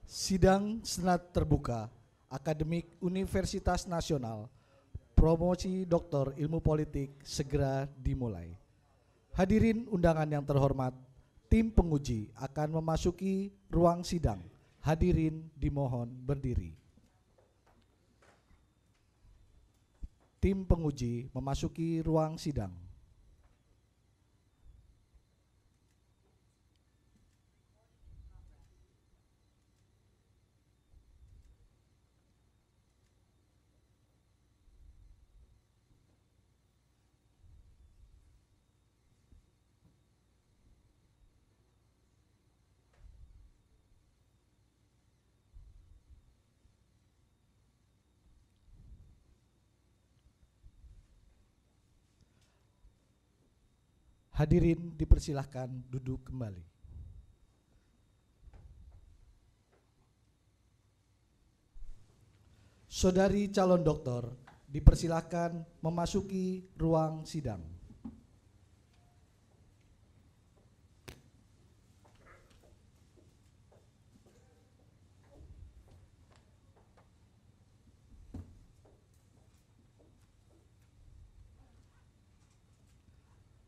Sidang Senat Terbuka Akademik Universitas Nasional Promosi Doktor Ilmu Politik segera dimulai. Hadirin undangan yang terhormat, tim penguji akan memasuki ruang sidang. Hadirin dimohon berdiri. Tim penguji memasuki ruang sidang. Hadirin dipersilahkan duduk kembali. Saudari calon doktor dipersilahkan memasuki ruang sidang.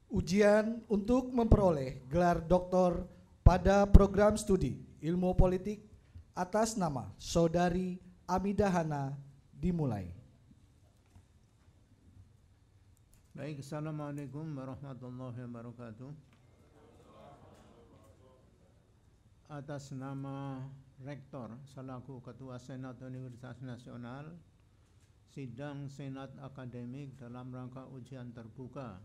Ujian untuk memperoleh gelar doktor pada program studi ilmu politik atas nama Saudari Amidah Hana dimulai. Baik, Assalamualaikum warahmatullahi wabarakatuh. Atas nama Rektor selaku Ketua Senat Universitas Nasional, sidang Senat Akademik dalam rangka ujian terbuka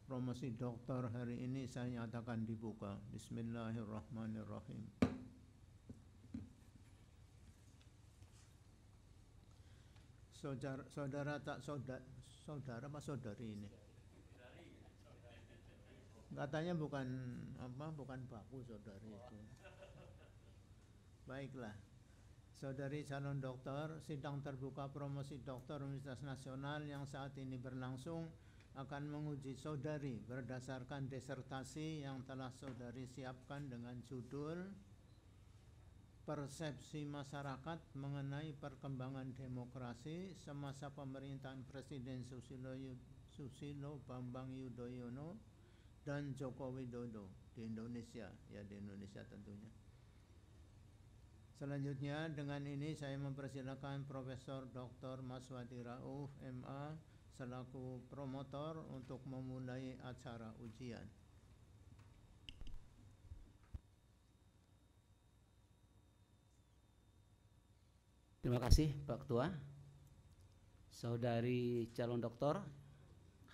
promosi doktor hari ini saya nyatakan dibuka. Bismillahirrahmanirrahim. Saudara apa saudari ini? Katanya bukan baku saudari itu. Baiklah. Saudari calon doktor, sidang terbuka promosi doktor Universitas Nasional yang saat ini berlangsung akan menguji saudari berdasarkan disertasi yang telah saudari siapkan dengan judul Persepsi Masyarakat Mengenai Perkembangan Demokrasi Semasa Pemerintahan Presiden Susilo Bambang Yudhoyono dan Joko Widodo di Indonesia, ya di Indonesia tentunya. Selanjutnya dengan ini saya mempersilakan Profesor Dr. Maswadi Rauf MA selaku promotor untuk memulai acara ujian. Terima kasih Pak Ketua. Saudari calon doktor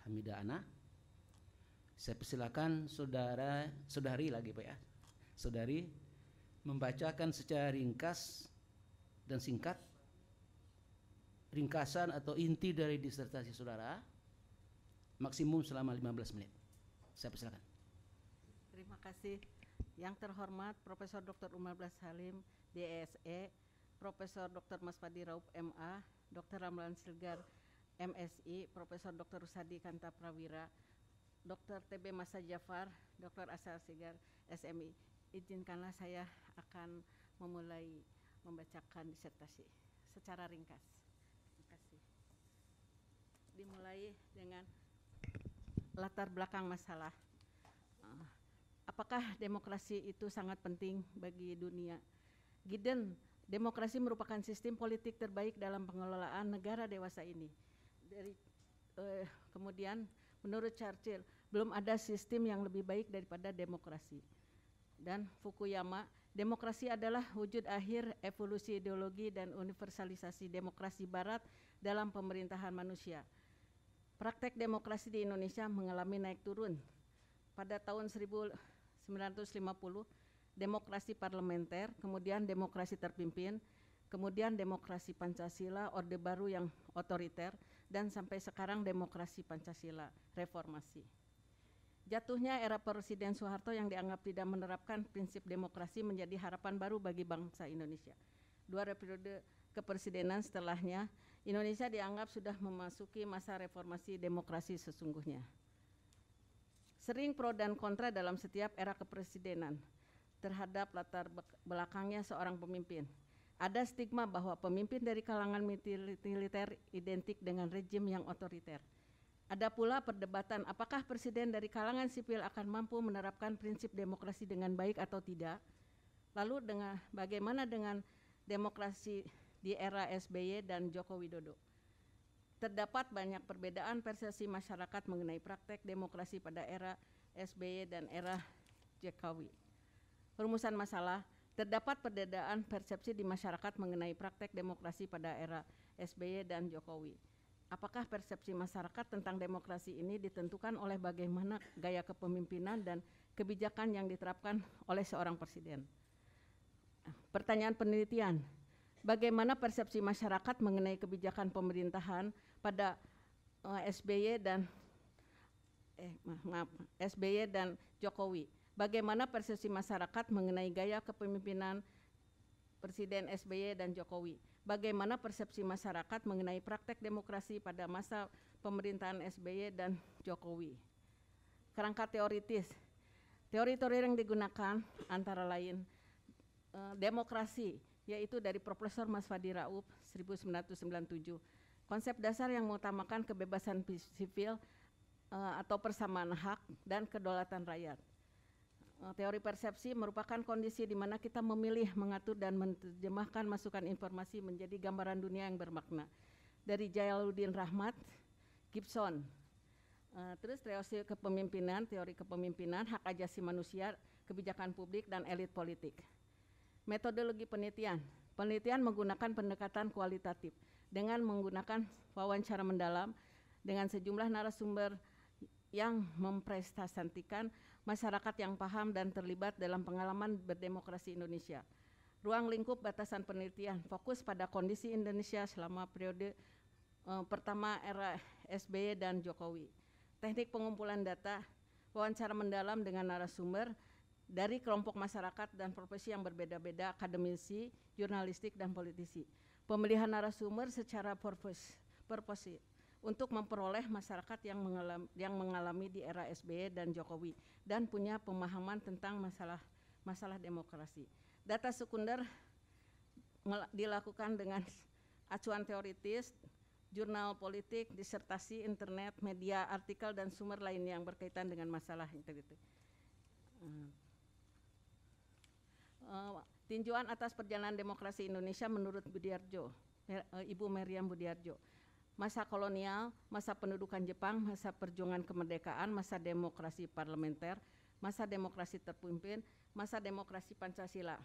Hamidah Hana, saya persilakan saudari lagi Pak ya. Saudari membacakan secara ringkas dan singkat ringkasan atau inti dari disertasi saudara, maksimum selama 15 menit. Saya persilakan. Terima kasih. Yang terhormat Profesor Dr. Umar Blas Halim, DSE, Profesor Dr. Maswadi Rauf MA, Dr. Ramlan Silgar, MSI, Profesor Dr. Rusadi Kanta Prawira, Dr. TB Masa Jafar, Dr. Asar Sigar, SMI. Izinkanlah saya akan memulai membacakan disertasi secara ringkas. Dimulai dengan latar belakang masalah. Apakah demokrasi itu sangat penting bagi dunia? Giden, demokrasi merupakan sistem politik terbaik dalam pengelolaan negara dewasa ini. Kemudian menurut Churchill, belum ada sistem yang lebih baik daripada demokrasi. Dan Fukuyama, demokrasi adalah wujud akhir evolusi ideologi dan universalisasi demokrasi barat dalam pemerintahan manusia. Praktek demokrasi di Indonesia mengalami naik turun. Pada tahun 1950, demokrasi parlementer, kemudian demokrasi terpimpin, kemudian demokrasi Pancasila, Orde Baru yang otoriter, dan sampai sekarang demokrasi Pancasila, reformasi. Jatuhnya era Presiden Soeharto yang dianggap tidak menerapkan prinsip demokrasi menjadi harapan baru bagi bangsa Indonesia. 2 periode kepresidenan setelahnya, Indonesia dianggap sudah memasuki masa reformasi demokrasi sesungguhnya. Sering pro dan kontra dalam setiap era kepresidenan. terhadap latar belakangnya seorang pemimpin. Ada stigma bahwa pemimpin dari kalangan militer identik dengan rejim yang otoriter. Ada pula perdebatan apakah presiden dari kalangan sipil akan mampu menerapkan prinsip demokrasi dengan baik atau tidak. Lalu bagaimana dengan demokrasi di era SBY dan Joko Widodo? Terdapat banyak perbedaan persepsi masyarakat mengenai praktek demokrasi pada era SBY dan era Jokowi. Perumusan masalah, terdapat perbedaan persepsi di masyarakat mengenai praktek demokrasi pada era SBY dan Jokowi. Apakah persepsi masyarakat tentang demokrasi ini ditentukan oleh bagaimana gaya kepemimpinan dan kebijakan yang diterapkan oleh seorang presiden? Pertanyaan penelitian, bagaimana persepsi masyarakat mengenai kebijakan pemerintahan pada SBY dan Jokowi? Bagaimana persepsi masyarakat mengenai gaya kepemimpinan Presiden SBY dan Jokowi? Bagaimana persepsi masyarakat mengenai praktek demokrasi pada masa pemerintahan SBY dan Jokowi? Kerangka teoritis. Teori-teori yang digunakan antara lain demokrasi, yaitu dari Profesor Masfadi Rauf 1997. Konsep dasar yang mengutamakan kebebasan sipil atau persamaan hak dan kedaulatan rakyat. Teori persepsi merupakan kondisi di mana kita memilih, mengatur, dan menerjemahkan masukan informasi menjadi gambaran dunia yang bermakna. Dari Jalaluddin Rahmat, Gibson. Terus teori kepemimpinan, hak asasi manusia, kebijakan publik, dan elit politik. Metodologi penelitian. Penelitian menggunakan pendekatan kualitatif dengan menggunakan wawancara mendalam dengan sejumlah narasumber yang mempresentasikan masyarakat yang paham dan terlibat dalam pengalaman berdemokrasi Indonesia. Ruang lingkup batasan penelitian fokus pada kondisi Indonesia selama periode pertama era SBY dan Jokowi. Teknik pengumpulan data, wawancara mendalam dengan narasumber dari kelompok masyarakat dan profesi yang berbeda-beda, akademisi, jurnalistik, dan politisi. Pemilihan narasumber secara purpose untuk memperoleh masyarakat yang mengalami di era SBY dan Jokowi dan punya pemahaman tentang masalah demokrasi. Data sekunder dilakukan dengan acuan teoritis, jurnal politik, disertasi, internet, media, artikel, dan sumber lain yang berkaitan dengan masalah itu. Tinjauan atas perjalanan demokrasi Indonesia menurut Ibu Meriam Budiarjo. Masa kolonial, masa pendudukan Jepang, masa perjuangan kemerdekaan, masa demokrasi parlementer, masa demokrasi terpimpin, masa demokrasi Pancasila.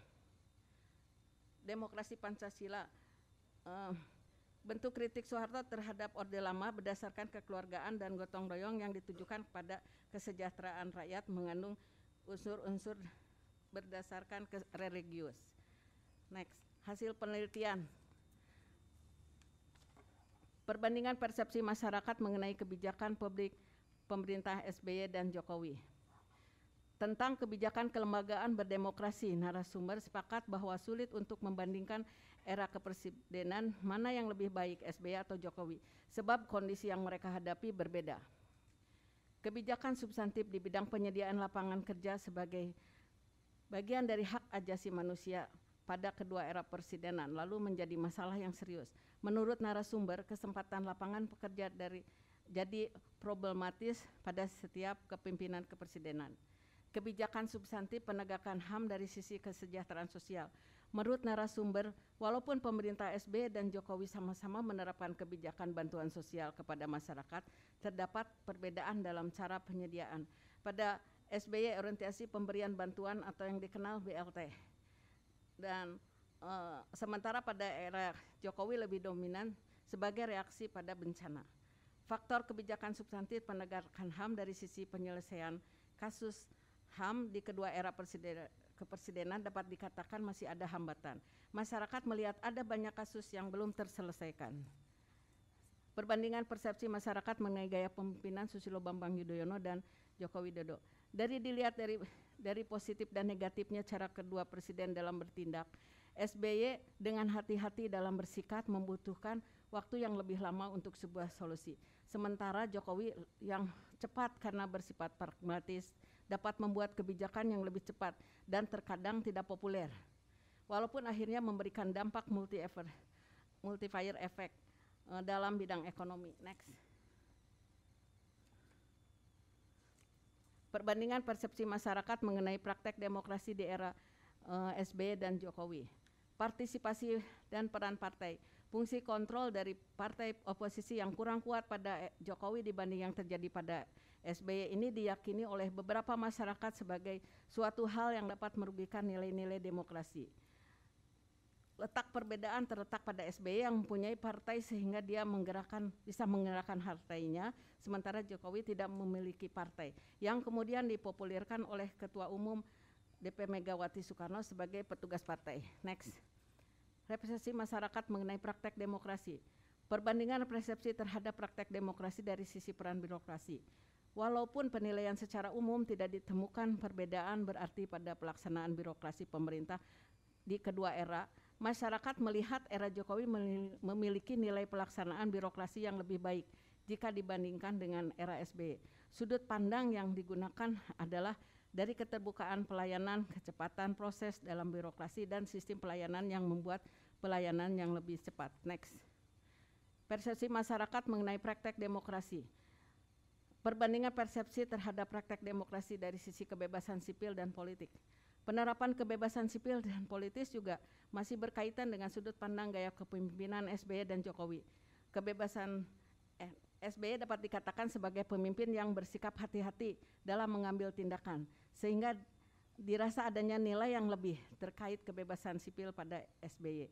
Demokrasi Pancasila, bentuk kritik Soeharto terhadap Orde Lama berdasarkan kekeluargaan dan gotong royong yang ditujukan pada kesejahteraan rakyat mengandung unsur-unsur berdasarkan religius. Next, hasil penelitian. Perbandingan persepsi masyarakat mengenai kebijakan publik pemerintah SBY dan Jokowi. Tentang kebijakan kelembagaan berdemokrasi, narasumber sepakat bahwa sulit untuk membandingkan era kepresidenan mana yang lebih baik, SBY atau Jokowi, sebab kondisi yang mereka hadapi berbeda. Kebijakan substantif di bidang penyediaan lapangan kerja sebagai bagian dari hak asasi manusia pada kedua era presidenan lalu menjadi masalah yang serius. Menurut narasumber, kesempatan lapangan pekerja jadi problematis pada setiap kepemimpinan kepresidenan. Kebijakan substantif penegakan HAM dari sisi kesejahteraan sosial. Menurut narasumber, walaupun pemerintah SBY dan Jokowi sama-sama menerapkan kebijakan bantuan sosial kepada masyarakat, terdapat perbedaan dalam cara penyediaan. Pada SBY orientasi pemberian bantuan atau yang dikenal BLT. Dan sementara pada era Jokowi lebih dominan sebagai reaksi pada bencana. Faktor kebijakan substantif penegakan HAM dari sisi penyelesaian kasus HAM di kedua era kepresidenan dapat dikatakan masih ada hambatan. Masyarakat melihat ada banyak kasus yang belum terselesaikan. Perbandingan persepsi masyarakat mengenai gaya pemimpinan Susilo Bambang Yudhoyono dan Joko Widodo. Dilihat dari positif dan negatifnya cara kedua presiden dalam bertindak, SBY dengan hati-hati dalam bersikap membutuhkan waktu yang lebih lama untuk sebuah solusi. Sementara Jokowi yang cepat karena bersifat pragmatis dapat membuat kebijakan yang lebih cepat dan terkadang tidak populer, walaupun akhirnya memberikan dampak multiplier effect dalam bidang ekonomi. Next. Perbandingan persepsi masyarakat mengenai praktek demokrasi di era SBY dan Jokowi. Partisipasi dan peran partai. Fungsi kontrol dari partai oposisi yang kurang kuat pada Jokowi dibanding yang terjadi pada SBY ini diyakini oleh beberapa masyarakat sebagai suatu hal yang dapat merugikan nilai-nilai demokrasi. Letak perbedaan terletak pada SBY yang mempunyai partai sehingga dia bisa menggerakkan partainya, sementara Jokowi tidak memiliki partai, yang kemudian dipopulirkan oleh Ketua Umum DP Megawati Soekarno sebagai petugas partai. Next. Representasi masyarakat mengenai praktek demokrasi. Perbandingan persepsi terhadap praktek demokrasi dari sisi peran birokrasi. Walaupun penilaian secara umum tidak ditemukan perbedaan berarti pada pelaksanaan birokrasi pemerintah di kedua era, masyarakat melihat era Jokowi memiliki nilai pelaksanaan birokrasi yang lebih baik jika dibandingkan dengan era SBY. Sudut pandang yang digunakan adalah dari keterbukaan pelayanan, kecepatan proses dalam birokrasi, dan sistem pelayanan yang membuat pelayanan yang lebih cepat. Next. Persepsi masyarakat mengenai praktek demokrasi. Perbandingan persepsi terhadap praktek demokrasi dari sisi kebebasan sipil dan politik. Penerapan kebebasan sipil dan politis juga masih berkaitan dengan sudut pandang gaya kepemimpinan SBY dan Jokowi. Kebebasan SBY dapat dikatakan sebagai pemimpin yang bersikap hati-hati dalam mengambil tindakan, sehingga dirasa adanya nilai yang lebih terkait kebebasan sipil pada SBY.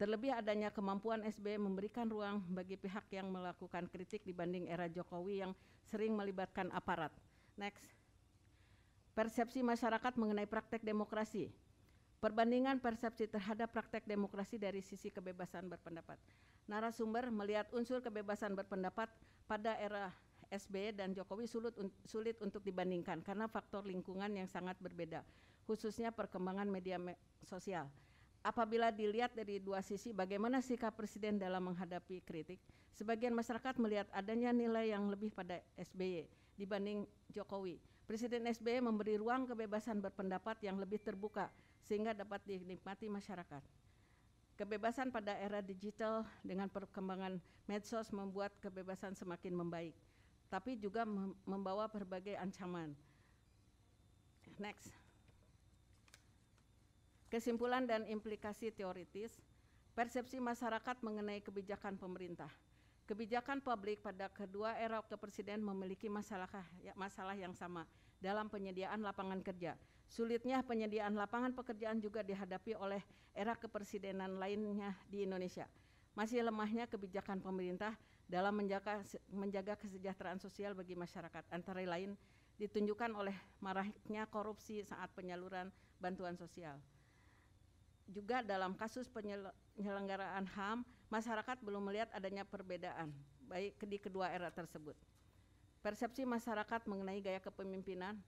Terlebih adanya kemampuan SBY memberikan ruang bagi pihak yang melakukan kritik dibanding era Jokowi yang sering melibatkan aparat. Next. Persepsi masyarakat mengenai praktek demokrasi. Perbandingan persepsi terhadap praktek demokrasi dari sisi kebebasan berpendapat. Narasumber melihat unsur kebebasan berpendapat pada era SBY dan Jokowi sulit untuk dibandingkan karena faktor lingkungan yang sangat berbeda, khususnya perkembangan media sosial. Apabila dilihat dari dua sisi, bagaimana sikap Presiden dalam menghadapi kritik, sebagian masyarakat melihat adanya nilai yang lebih pada SBY dibanding Jokowi. Presiden SBY memberi ruang kebebasan berpendapat yang lebih terbuka sehingga dapat dinikmati masyarakat. Kebebasan pada era digital dengan perkembangan medsos membuat kebebasan semakin membaik, tapi juga membawa berbagai ancaman. Next. Kesimpulan dan implikasi teoritis. Persepsi masyarakat mengenai kebijakan pemerintah. Kebijakan publik pada kedua era kepresiden memiliki masalah yang sama dalam penyediaan lapangan kerja. Sulitnya penyediaan lapangan pekerjaan juga dihadapi oleh era kepresidenan lainnya di Indonesia. Masih lemahnya kebijakan pemerintah dalam menjaga kesejahteraan sosial bagi masyarakat, antara lain ditunjukkan oleh maraknya korupsi saat penyaluran bantuan sosial. Juga dalam kasus penyelenggaraan HAM, masyarakat belum melihat adanya perbedaan baik di kedua era tersebut. Persepsi masyarakat mengenai gaya kepemimpinan.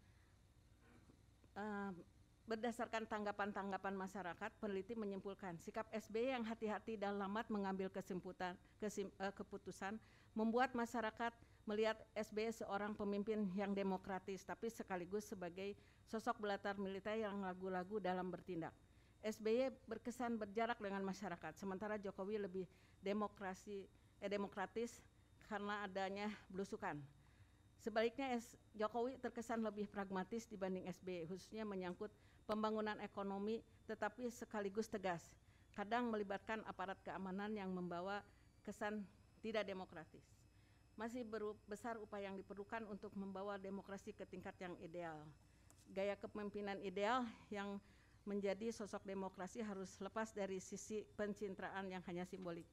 Berdasarkan tanggapan-tanggapan masyarakat, peneliti menyimpulkan sikap SBY yang hati-hati dan lambat mengambil keputusan membuat masyarakat melihat SBY seorang pemimpin yang demokratis, tapi sekaligus sebagai sosok belakang militer yang ragu-ragu dalam bertindak. SBY berkesan berjarak dengan masyarakat, sementara Jokowi lebih demokratis karena adanya belusukan. Sebaliknya Jokowi terkesan lebih pragmatis dibanding SBY, khususnya menyangkut pembangunan ekonomi, tetapi sekaligus tegas. Kadang melibatkan aparat keamanan yang membawa kesan tidak demokratis. Masih besar upaya yang diperlukan untuk membawa demokrasi ke tingkat yang ideal. Gaya kepemimpinan ideal yang menjadi sosok demokrasi harus lepas dari sisi pencitraan yang hanya simbolik.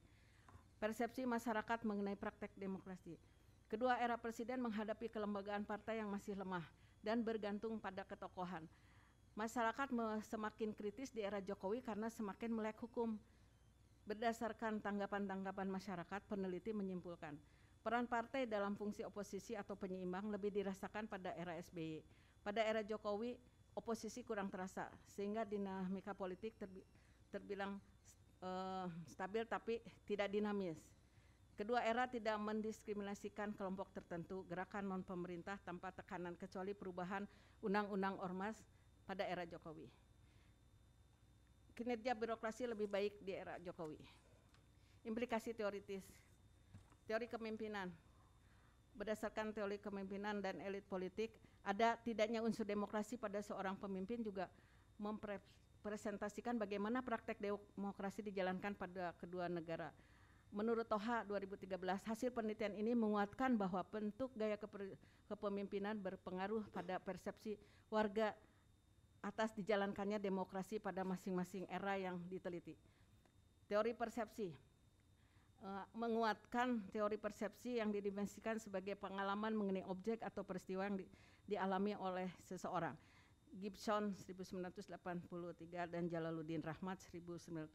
Persepsi masyarakat mengenai praktek demokrasi. Kedua era presiden menghadapi kelembagaan partai yang masih lemah dan bergantung pada ketokohan. Masyarakat semakin kritis di era Jokowi karena semakin melek hukum. Berdasarkan tanggapan-tanggapan masyarakat, peneliti menyimpulkan peran partai dalam fungsi oposisi atau penyeimbang lebih dirasakan pada era SBY. Pada era Jokowi, oposisi kurang terasa, sehingga dinamika politik terbilang stabil tapi tidak dinamis. Kedua era tidak mendiskriminasikan kelompok tertentu, gerakan non-pemerintah tanpa tekanan kecuali perubahan undang-undang ormas pada era Jokowi. Kinerja birokrasi lebih baik di era Jokowi. Implikasi teoritis, teori kepemimpinan. Berdasarkan teori kepemimpinan dan elit politik, ada tidaknya unsur demokrasi pada seorang pemimpin juga mempresentasikan bagaimana praktek demokrasi dijalankan pada kedua negara. Menurut Toha 2013, hasil penelitian ini menguatkan bahwa bentuk gaya kepemimpinan berpengaruh pada persepsi warga atas dijalankannya demokrasi pada masing-masing era yang diteliti. Teori persepsi menguatkan teori persepsi yang didimensikan sebagai pengalaman mengenai objek atau peristiwa yang dialami oleh seseorang. Gibson 1983 dan Jalaluddin Rahmat 1990.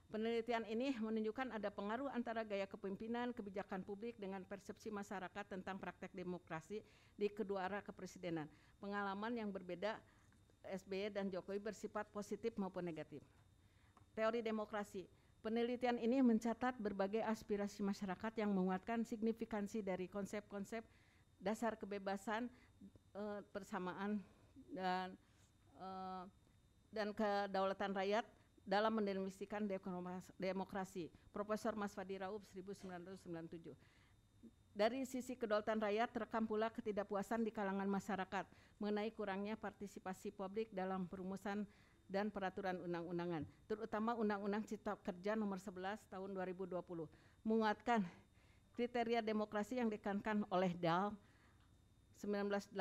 Penelitian ini menunjukkan ada pengaruh antara gaya kepemimpinan, kebijakan publik dengan persepsi masyarakat tentang praktek demokrasi di kedua era kepresidenan. Pengalaman yang berbeda SBY dan Jokowi bersifat positif maupun negatif. Teori demokrasi. Penelitian ini mencatat berbagai aspirasi masyarakat yang menguatkan signifikansi dari konsep-konsep dasar kebebasan, persamaan dan kedaulatan rakyat dalam mendefinisikan demokrasi. Profesor Masfadi Rauf 1997. Dari sisi kedaulatan rakyat terekam pula ketidakpuasan di kalangan masyarakat mengenai kurangnya partisipasi publik dalam perumusan dan peraturan undang-undangan, terutama Undang-Undang Cipta Kerja nomor 11 tahun 2020, menguatkan kriteria demokrasi yang ditekankan oleh DAL 1982,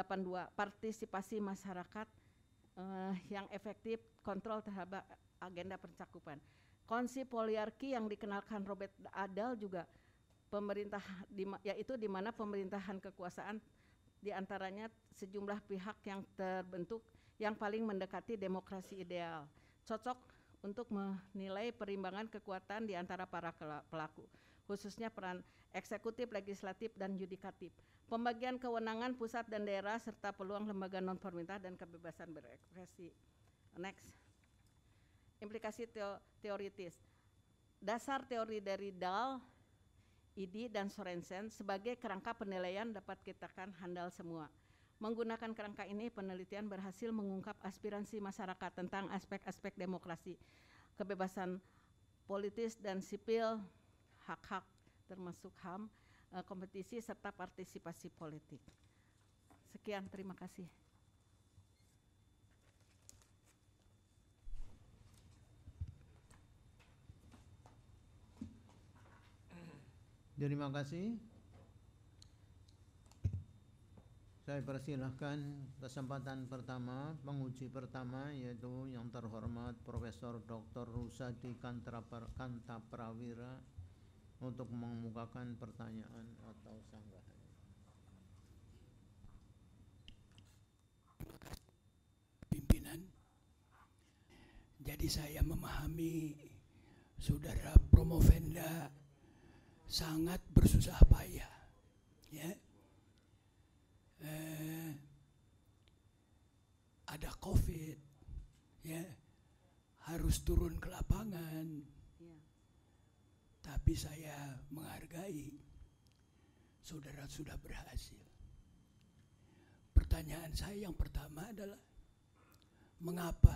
partisipasi masyarakat yang efektif, kontrol terhadap agenda pencakupan. Konsep poliarki yang dikenalkan Robert Adal juga pemerintah, yaitu di mana pemerintahan kekuasaan diantaranya sejumlah pihak yang terbentuk yang paling mendekati demokrasi ideal, cocok untuk menilai perimbangan kekuatan di antara para pelaku, khususnya peran eksekutif, legislatif, dan yudikatif, pembagian kewenangan pusat dan daerah, serta peluang lembaga non-pemerintah dan kebebasan berekspresi. Next. Implikasi teoritis. Dasar teori dari Dahl, Idi, dan Sorensen sebagai kerangka penilaian dapat kita katakan handal semua. Menggunakan kerangka ini, penelitian berhasil mengungkap aspirasi masyarakat tentang aspek-aspek demokrasi, kebebasan politis dan sipil, hak-hak termasuk HAM, kompetisi, serta partisipasi politik. Sekian, terima kasih. Terima kasih. Saya persilahkan kesempatan pertama, penguji pertama, yaitu yang terhormat Profesor Dr. Rusadi Kantaprawira untuk mengemukakan pertanyaan atau sanggahan. Pimpinan, jadi saya memahami Saudara Promovenda sangat bersusah payah, ya. Ada COVID, ya, harus turun ke lapangan. Ya. Tapi saya menghargai saudara sudah berhasil. Pertanyaan saya yang pertama adalah mengapa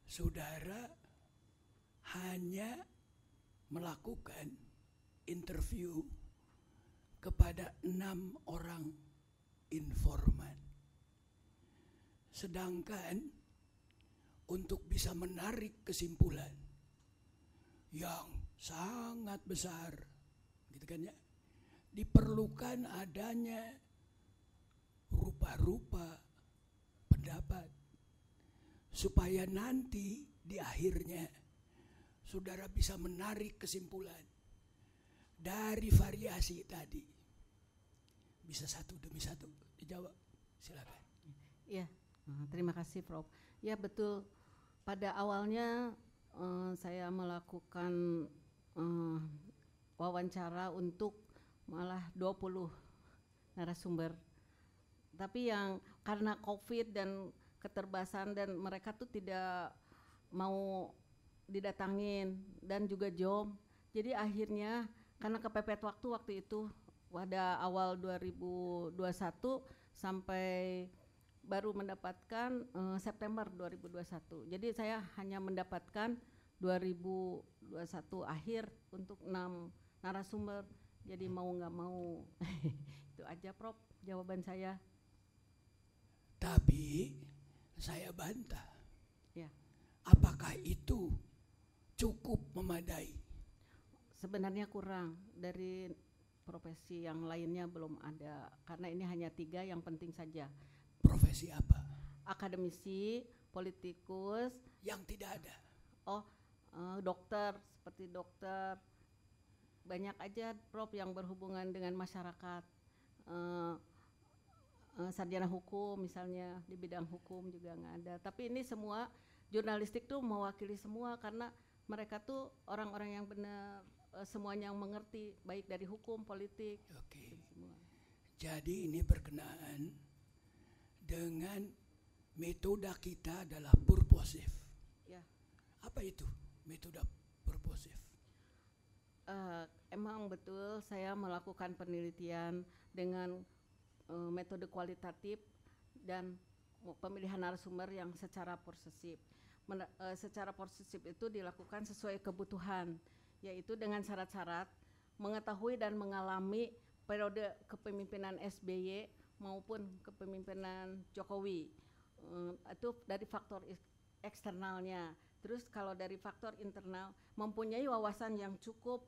saudara hanya melakukan interview kepada 6 orang informan, sedangkan untuk bisa menarik kesimpulan yang sangat besar, gitu kan ya, diperlukan adanya rupa-rupa pendapat supaya nanti di akhirnya saudara bisa menarik kesimpulan dari variasi tadi. Bisa satu demi satu dijawab, silakan. Ya, terima kasih Prof. Ya betul, pada awalnya saya melakukan wawancara untuk malah 20 narasumber. Tapi yang karena COVID dan keterbatasan dan mereka tuh tidak mau didatangin dan juga job. Jadi akhirnya karena kepepet waktu itu pada awal 2021 sampai baru mendapatkan September 2021. Jadi saya hanya mendapatkan 2021 akhir untuk 6 narasumber. Jadi mau nggak mau itu aja Prof jawaban saya. Tapi saya bantah. Ya. Apakah itu cukup memadai? Sebenarnya kurang, dari profesi yang lainnya belum ada karena ini hanya 3 yang penting saja. Profesi apa? Akademisi, politikus, Yang tidak ada. dokter seperti dokter, banyak aja Prof yang berhubungan dengan masyarakat, sarjana hukum misalnya di bidang hukum juga nggak ada. Tapi ini semua jurnalistik tuh mewakili semua karena mereka tuh orang-orang yang benar, semuanya yang mengerti baik dari hukum, politik. Oke. Semua. Jadi ini berkenaan dengan metode kita adalah purposif. Ya. Apa itu metode purposif? Emang betul saya melakukan penelitian dengan metode kualitatif dan pemilihan narasumber yang secara posesif. Secara posesif itu dilakukan sesuai kebutuhan, yaitu dengan syarat-syarat mengetahui dan mengalami periode kepemimpinan SBY maupun kepemimpinan Jokowi. Itu dari faktor eksternalnya. Terus kalau dari faktor internal, mempunyai wawasan yang cukup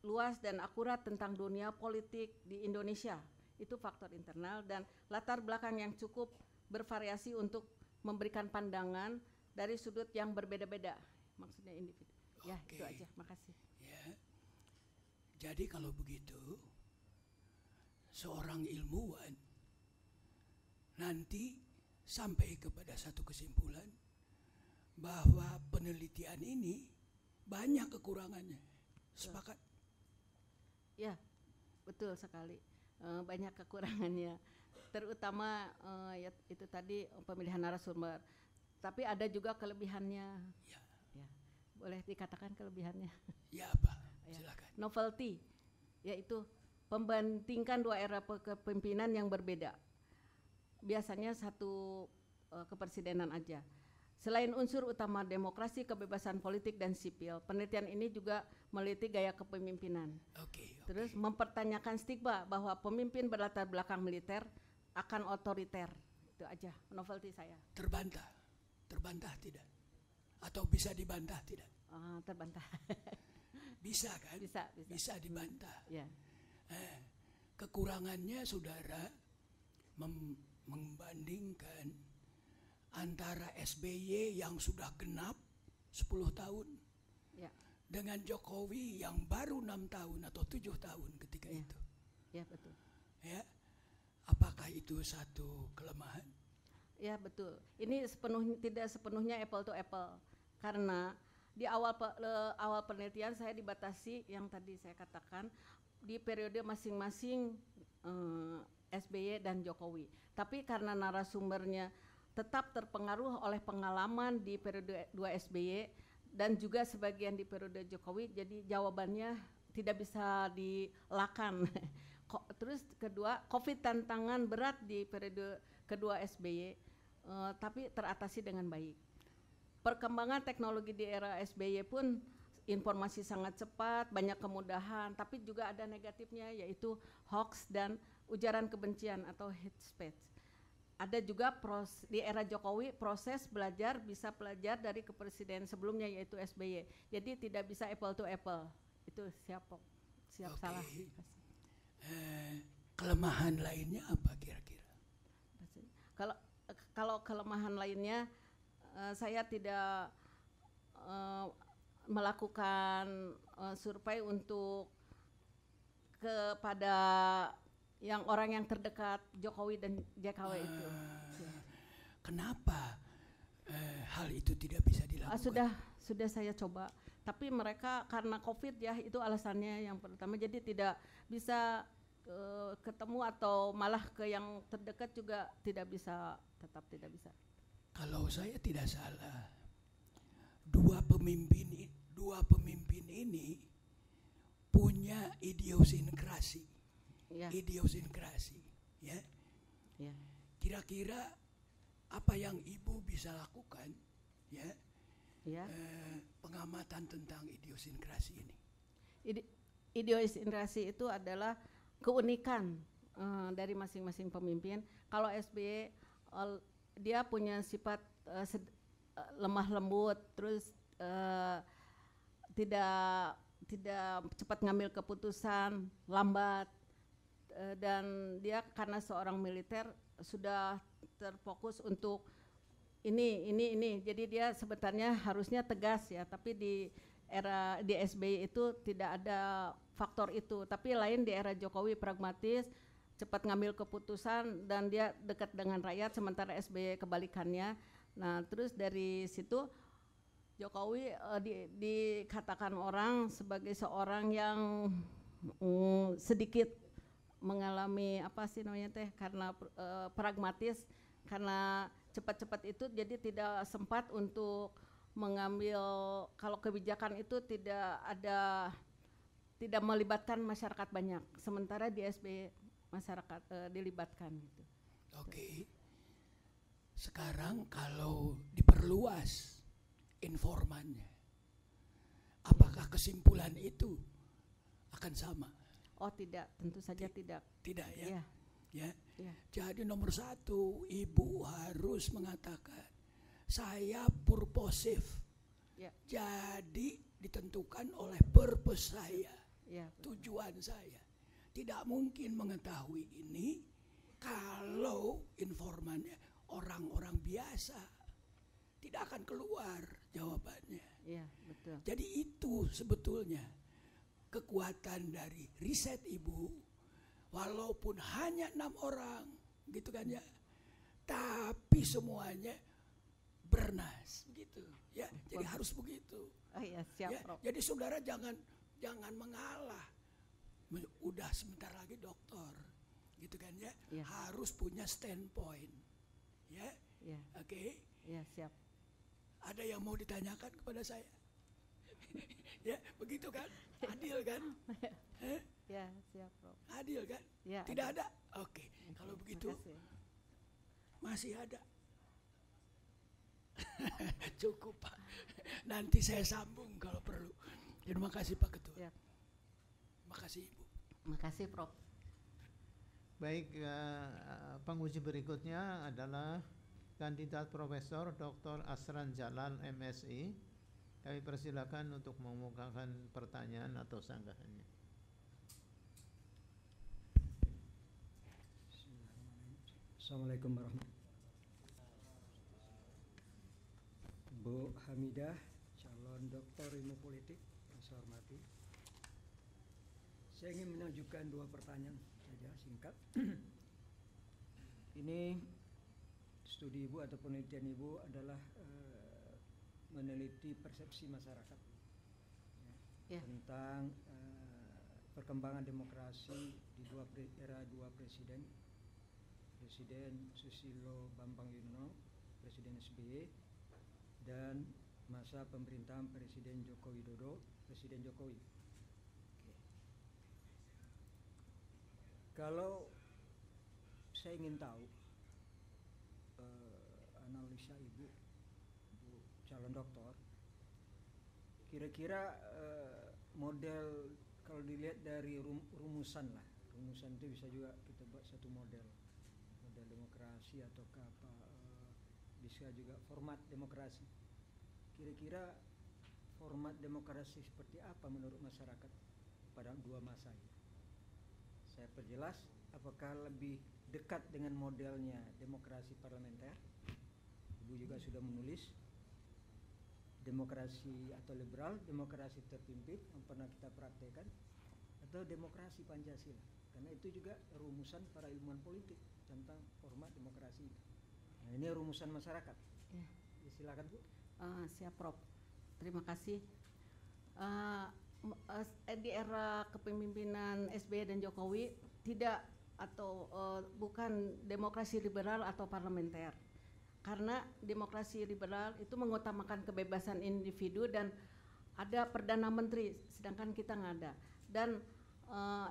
luas dan akurat tentang dunia politik di Indonesia. Itu faktor internal, dan latar belakang yang cukup bervariasi untuk memberikan pandangan dari sudut yang berbeda-beda. Maksudnya individu. Ya, Oke. itu aja. Makasih. Ya. Jadi kalau begitu, seorang ilmuwan nanti sampai kepada satu kesimpulan bahwa penelitian ini banyak kekurangannya. Sepakat? Ya, betul sekali. Banyak kekurangannya, terutama ya, itu tadi pemilihan narasumber. Tapi ada juga kelebihannya. Ya. Ya, boleh dikatakan kelebihannya. Ya apa? Ya. Silakan. Novelty, yaitu membandingkan 2 era kepemimpinan yang berbeda. Biasanya satu kepresidenan aja. Selain unsur utama demokrasi, kebebasan politik dan sipil, penelitian ini juga meliti gaya kepemimpinan. Oke. Terus mempertanyakan stigma bahwa pemimpin berlatar belakang militer akan otoriter. Itu aja novelty saya. Terbantah tidak? Atau bisa dibantah tidak? Terbantah. Bisa kan? Bisa dibantah. Ya. Kekurangannya saudara membandingkan antara SBY yang sudah genap 10 tahun Ya. dengan Jokowi yang baru 6 tahun atau 7 tahun ketika Ya. itu. Ya, betul. Ya, apakah itu satu kelemahan? Ya, betul. Ini tidak sepenuhnya apple to apple, karena di awal penelitian saya dibatasi yang tadi saya katakan di periode masing-masing SBY dan Jokowi. Tapi karena narasumbernya tetap terpengaruh oleh pengalaman di periode 2 SBY dan juga sebagian di periode Jokowi, jadi jawabannya tidak bisa dilakan. Terus kedua, COVID tantangan berat di periode kedua SBY, tapi teratasi dengan baik. Perkembangan teknologi di era SBY pun informasi sangat cepat, banyak kemudahan, tapi juga ada negatifnya, yaitu hoax dan ujaran kebencian atau hate speech. Ada juga di era Jokowi proses belajar bisa belajar dari kepresiden sebelumnya yaitu SBY. Jadi tidak bisa apple to apple. Itu siap salah. Kelemahan lainnya apa kira-kira? Kalau kelemahan lainnya, saya tidak melakukan survei untuk kepada yang orang yang terdekat Jokowi dan JKW itu. Kenapa hal itu tidak bisa dilakukan? Sudah saya coba, tapi mereka karena COVID ya, itu alasannya yang pertama, jadi tidak bisa ketemu atau malah ke yang terdekat juga tetap tidak bisa. Kalau saya tidak salah, 2 dua pemimpin ini punya idiosinkrasi, Ya, ya. ya. Kira-kira apa yang Ibu bisa lakukan, ya, Ya. pengamatan tentang idiosinkrasi ini? Idiosinkrasi itu adalah keunikan dari masing-masing pemimpin. Kalau SBY dia punya sifat lemah lembut, terus tidak cepat ngambil keputusan, lambat, dan dia karena seorang militer sudah terfokus untuk ini. Jadi dia sebenarnya harusnya tegas ya, tapi di SBY itu tidak ada faktor itu. Tapi lain di era Jokowi pragmatis, cepat ngambil keputusan, dan dia dekat dengan rakyat, sementara SBY kebalikannya. Nah, terus dari situ Jokowi dikatakan orang sebagai seorang yang sedikit mengalami karena pragmatis, karena cepat-cepat itu jadi tidak sempat untuk mengambil, kalau kebijakan itu tidak melibatkan masyarakat banyak, sementara di SBY masyarakat dilibatkan gitu. Oke. Sekarang kalau diperluas informannya, apakah kesimpulan itu akan sama? Oh tidak, tentu saja tidak. Tidak ya? Ya. Ya. Ya. Jadi nomor satu, Ibu harus mengatakan saya purposif. Ya. Jadi ditentukan oleh purpose saya, Ya. tujuan saya. Tidak mungkin mengetahui ini kalau informannya orang-orang biasa. Tidak akan keluar jawabannya. Ya, betul. Jadi itu sebetulnya kekuatan dari riset Ibu, walaupun hanya 6 orang, gitu kan ya, tapi semuanya bernas, begitu ya. Jadi harus begitu. Oh ya, siap, Ya, Prof. jadi saudara jangan mengalah. Udah sebentar lagi doktor, gitu kan ya. Ya. Harus punya standpoint, ya. Ya, Oke. ya, siap. Ada yang mau ditanyakan kepada saya? Ya, begitu kan? Adil kan? Ya, siap, Prof. Adil kan? Ya, Tidak ada? Oke. Kalau begitu Makasih. masih ada. Cukup Pak. Nanti saya sambung kalau perlu. Terima kasih Pak Ketua. Ya. Terima kasih Ibu. Makasih, Prof. Baik, penguji berikutnya adalah kandidat Profesor Dr. Asran Jalal MSI. Kami persilakan untuk mengemukakan pertanyaan atau sanggahannya. Assalamualaikum warahmatullahi wabarakatuh. Bu Hamidah, calon doktor ilmu politik yang saya hormati. Saya ingin mengajukan 2 pertanyaan saja singkat. Ini studi Ibu atau penelitian Ibu adalah meneliti persepsi masyarakat Ya. tentang perkembangan demokrasi di era dua presiden Susilo Bambang Yudhoyono, Presiden SBY, dan masa pemerintahan Presiden Joko Widodo, Presiden Jokowi. Kalau saya ingin tahu analisa Ibu calon doktor, kira-kira model kalau dilihat dari rumusan itu bisa juga kita buat satu model demokrasi ataukah apa, bisa juga format demokrasi. Kira-kira format demokrasi seperti apa menurut masyarakat pada 2 masa ini? Saya perjelas, apakah lebih dekat dengan modelnya demokrasi parlementer? Ibu juga sudah menulis demokrasi atau liberal, demokrasi terpimpin yang pernah kita praktekkan, atau demokrasi Pancasila, karena itu juga rumusan para ilmuwan politik tentang format demokrasi. Nah, ini rumusan masyarakat. Ya. Silakan Bu. Siap, Prof. Terima kasih. Di era kepemimpinan SBY dan Jokowi bukan demokrasi liberal atau parlementer, karena demokrasi liberal itu mengutamakan kebebasan individu dan ada perdana menteri, sedangkan kita nggak ada. Dan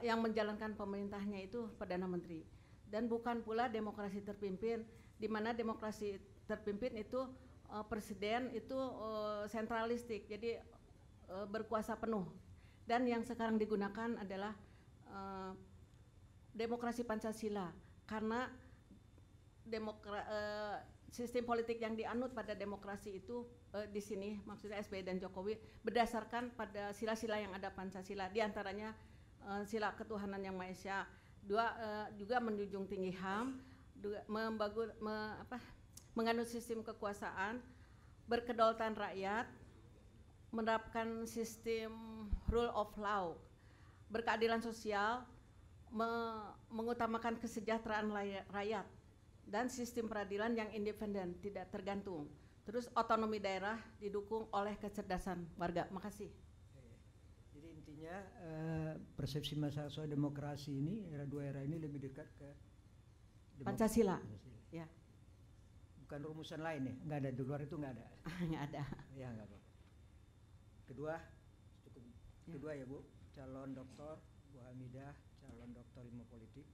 yang menjalankan pemerintahnya itu perdana menteri. Dan bukan pula demokrasi terpimpin, di mana demokrasi terpimpin itu presiden itu sentralistik, jadi berkuasa penuh. Dan yang sekarang digunakan adalah demokrasi Pancasila, karena sistem politik yang dianut pada demokrasi itu di sini maksudnya SBY dan Jokowi berdasarkan pada sila-sila yang ada Pancasila, diantaranya sila ketuhanan yang Maha Esa, juga menjunjung tinggi HAM, menganut sistem kekuasaan, berkedaulatan rakyat, menerapkan sistem rule of law, berkeadilan sosial, mengutamakan kesejahteraan rakyat, dan sistem peradilan yang independen, tidak tergantung. Terus otonomi daerah didukung oleh kecerdasan warga. Makasih. Jadi intinya persepsi masyarakat soal demokrasi ini, dua era ini lebih dekat ke Pancasila. Ya. Bukan rumusan lain ya? Nggak ada, di luar itu nggak ada? Nggak ada. Ya nggak apa-apa. Kedua, cukup. Ya. Kedua ya Bu, calon doktor Bu Hamidah, calon doktor ilmu politik.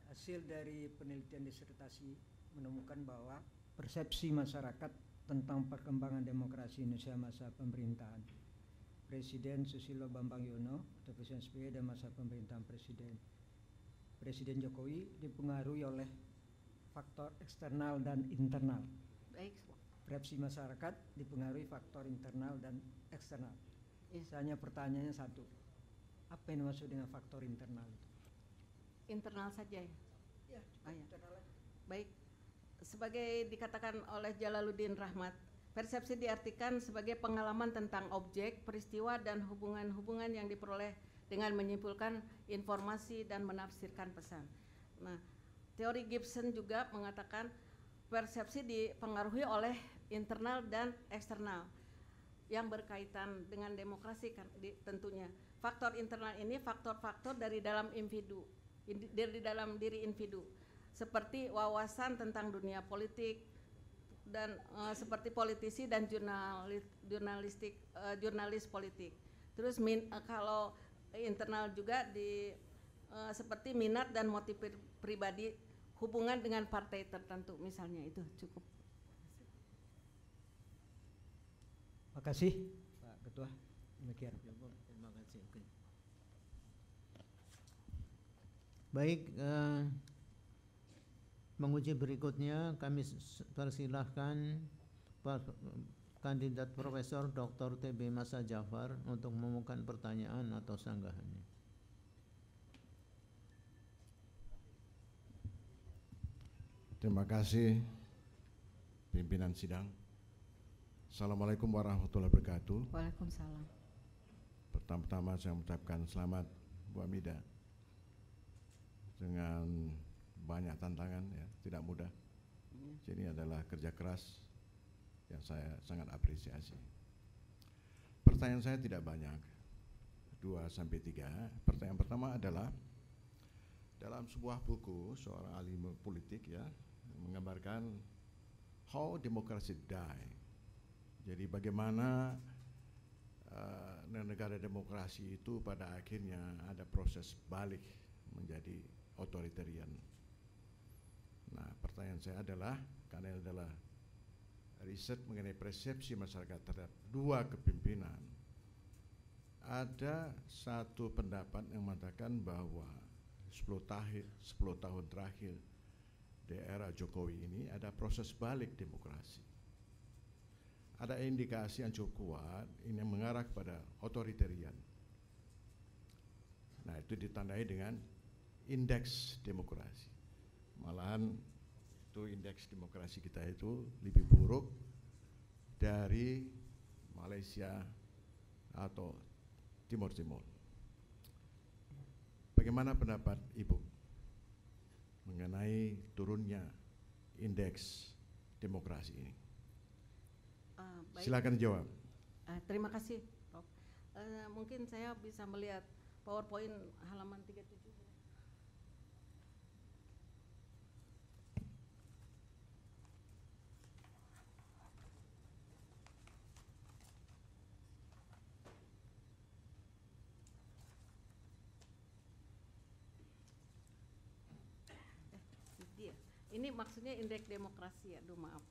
Hasil dari penelitian disertasi menemukan bahwa persepsi masyarakat tentang perkembangan demokrasi Indonesia masa pemerintahan Presiden Susilo Bambang Yudhoyono atau Presiden SBY dan masa pemerintahan Presiden Jokowi dipengaruhi oleh faktor eksternal dan internal. Baik. Persepsi masyarakat dipengaruhi faktor internal dan eksternal. Yes. Misalnya pertanyaannya satu, apa yang dimaksud dengan faktor internal itu? Internal saja ya? Ya, Oh, ya. internal aja. Baik, sebagai dikatakan oleh Jalaluddin Rahmat, persepsi diartikan sebagai pengalaman tentang objek, peristiwa, dan hubungan-hubungan yang diperoleh dengan menyimpulkan informasi dan menafsirkan pesan. Nah, teori Gibson juga mengatakan persepsi dipengaruhi oleh internal dan eksternal yang berkaitan dengan demokrasi kan, tentunya. Faktor internal ini faktor-faktor dari dalam individu, dari dalam diri individu, seperti wawasan tentang dunia politik dan seperti politisi dan jurnalis politik. Terus kalau internal juga seperti minat dan motif pribadi, hubungan dengan partai tertentu misalnya. Itu cukup. Makasih Pak Ketua. Demikian. Terima kasih. Oke. Baik, menguji berikutnya kami persilahkan kandidat Profesor Dr. TB Masa Jafar untuk memukan pertanyaan atau sanggahannya. Terima kasih pimpinan sidang. Assalamualaikum warahmatullahi wabarakatuh. Waalaikumsalam. Pertama-tama saya mengucapkan selamat Bu Hamidah dengan banyak tantangan ya, tidak mudah. Jadi adalah kerja keras yang saya sangat apresiasi. Pertanyaan saya tidak banyak, 2-3. Pertanyaan pertama adalah dalam sebuah buku seorang ahli politik ya menggambarkan how democracy die. Jadi bagaimana negara demokrasi itu pada akhirnya ada proses balik menjadi otoritarian. Nah, pertanyaan saya adalah, karena ini adalah riset mengenai persepsi masyarakat terhadap dua kepimpinan, ada satu pendapat yang mengatakan bahwa 10 tahun terakhir di era Jokowi ini ada proses balik demokrasi. Ada indikasi yang cukup kuat ini yang mengarah kepada otoritarian. Nah, itu ditandai dengan indeks demokrasi. Malahan itu indeks demokrasi kita itu lebih buruk dari Malaysia atau Timur Timur. Bagaimana pendapat Ibu mengenai turunnya indeks demokrasi ini? Silakan jawab. Terima kasih, Prof. Mungkin saya bisa melihat PowerPoint halaman 37. Ini maksudnya indeks demokrasi, aduh maaf.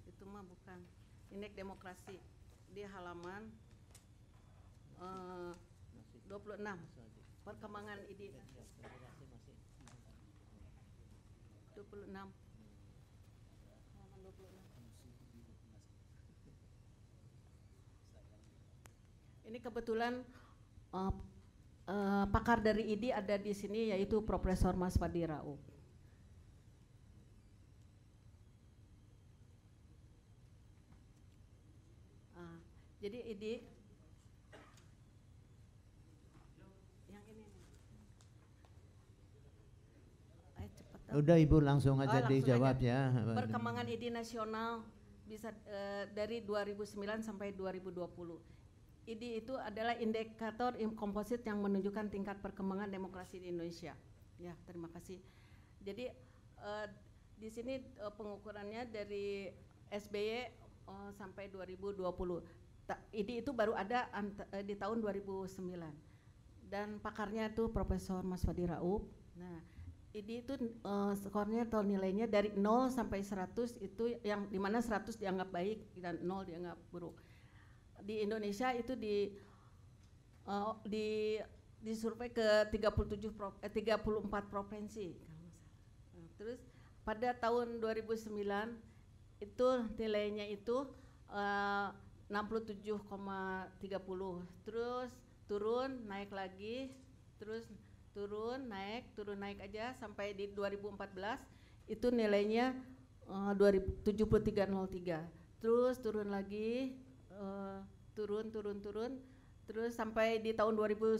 Itu mah bukan indeks demokrasi di halaman 26 perkembangan ID 26 halaman 26. Ini kebetulan pakar dari ID ada di sini, yaitu Profesor Mas Fadi Rauf. Jadi ID yang ini nih. Cepat. Udah Ibu langsung aja Langsung dijawab aja. ya. Perkembangan ID nasional bisa dari 2009 sampai 2020. ID itu adalah indikator komposit yang menunjukkan tingkat perkembangan demokrasi di Indonesia. Ya, terima kasih. Jadi di sini pengukurannya dari SBY sampai 2020. ID itu baru ada di tahun 2009. Dan pakarnya itu Profesor Mas Fadi Rauf. Nah, ID itu skornya atau nilainya dari 0 sampai 100 itu yang dimana 100 dianggap baik dan 0 dianggap buruk. Di Indonesia itu disurvei ke 34 provinsi. Terus pada tahun 2009 itu nilainya itu 67,30. Terus turun, naik lagi, terus turun, naik aja sampai di 2014 itu nilainya 7303. Terus turun lagi, turun, terus sampai di tahun 2019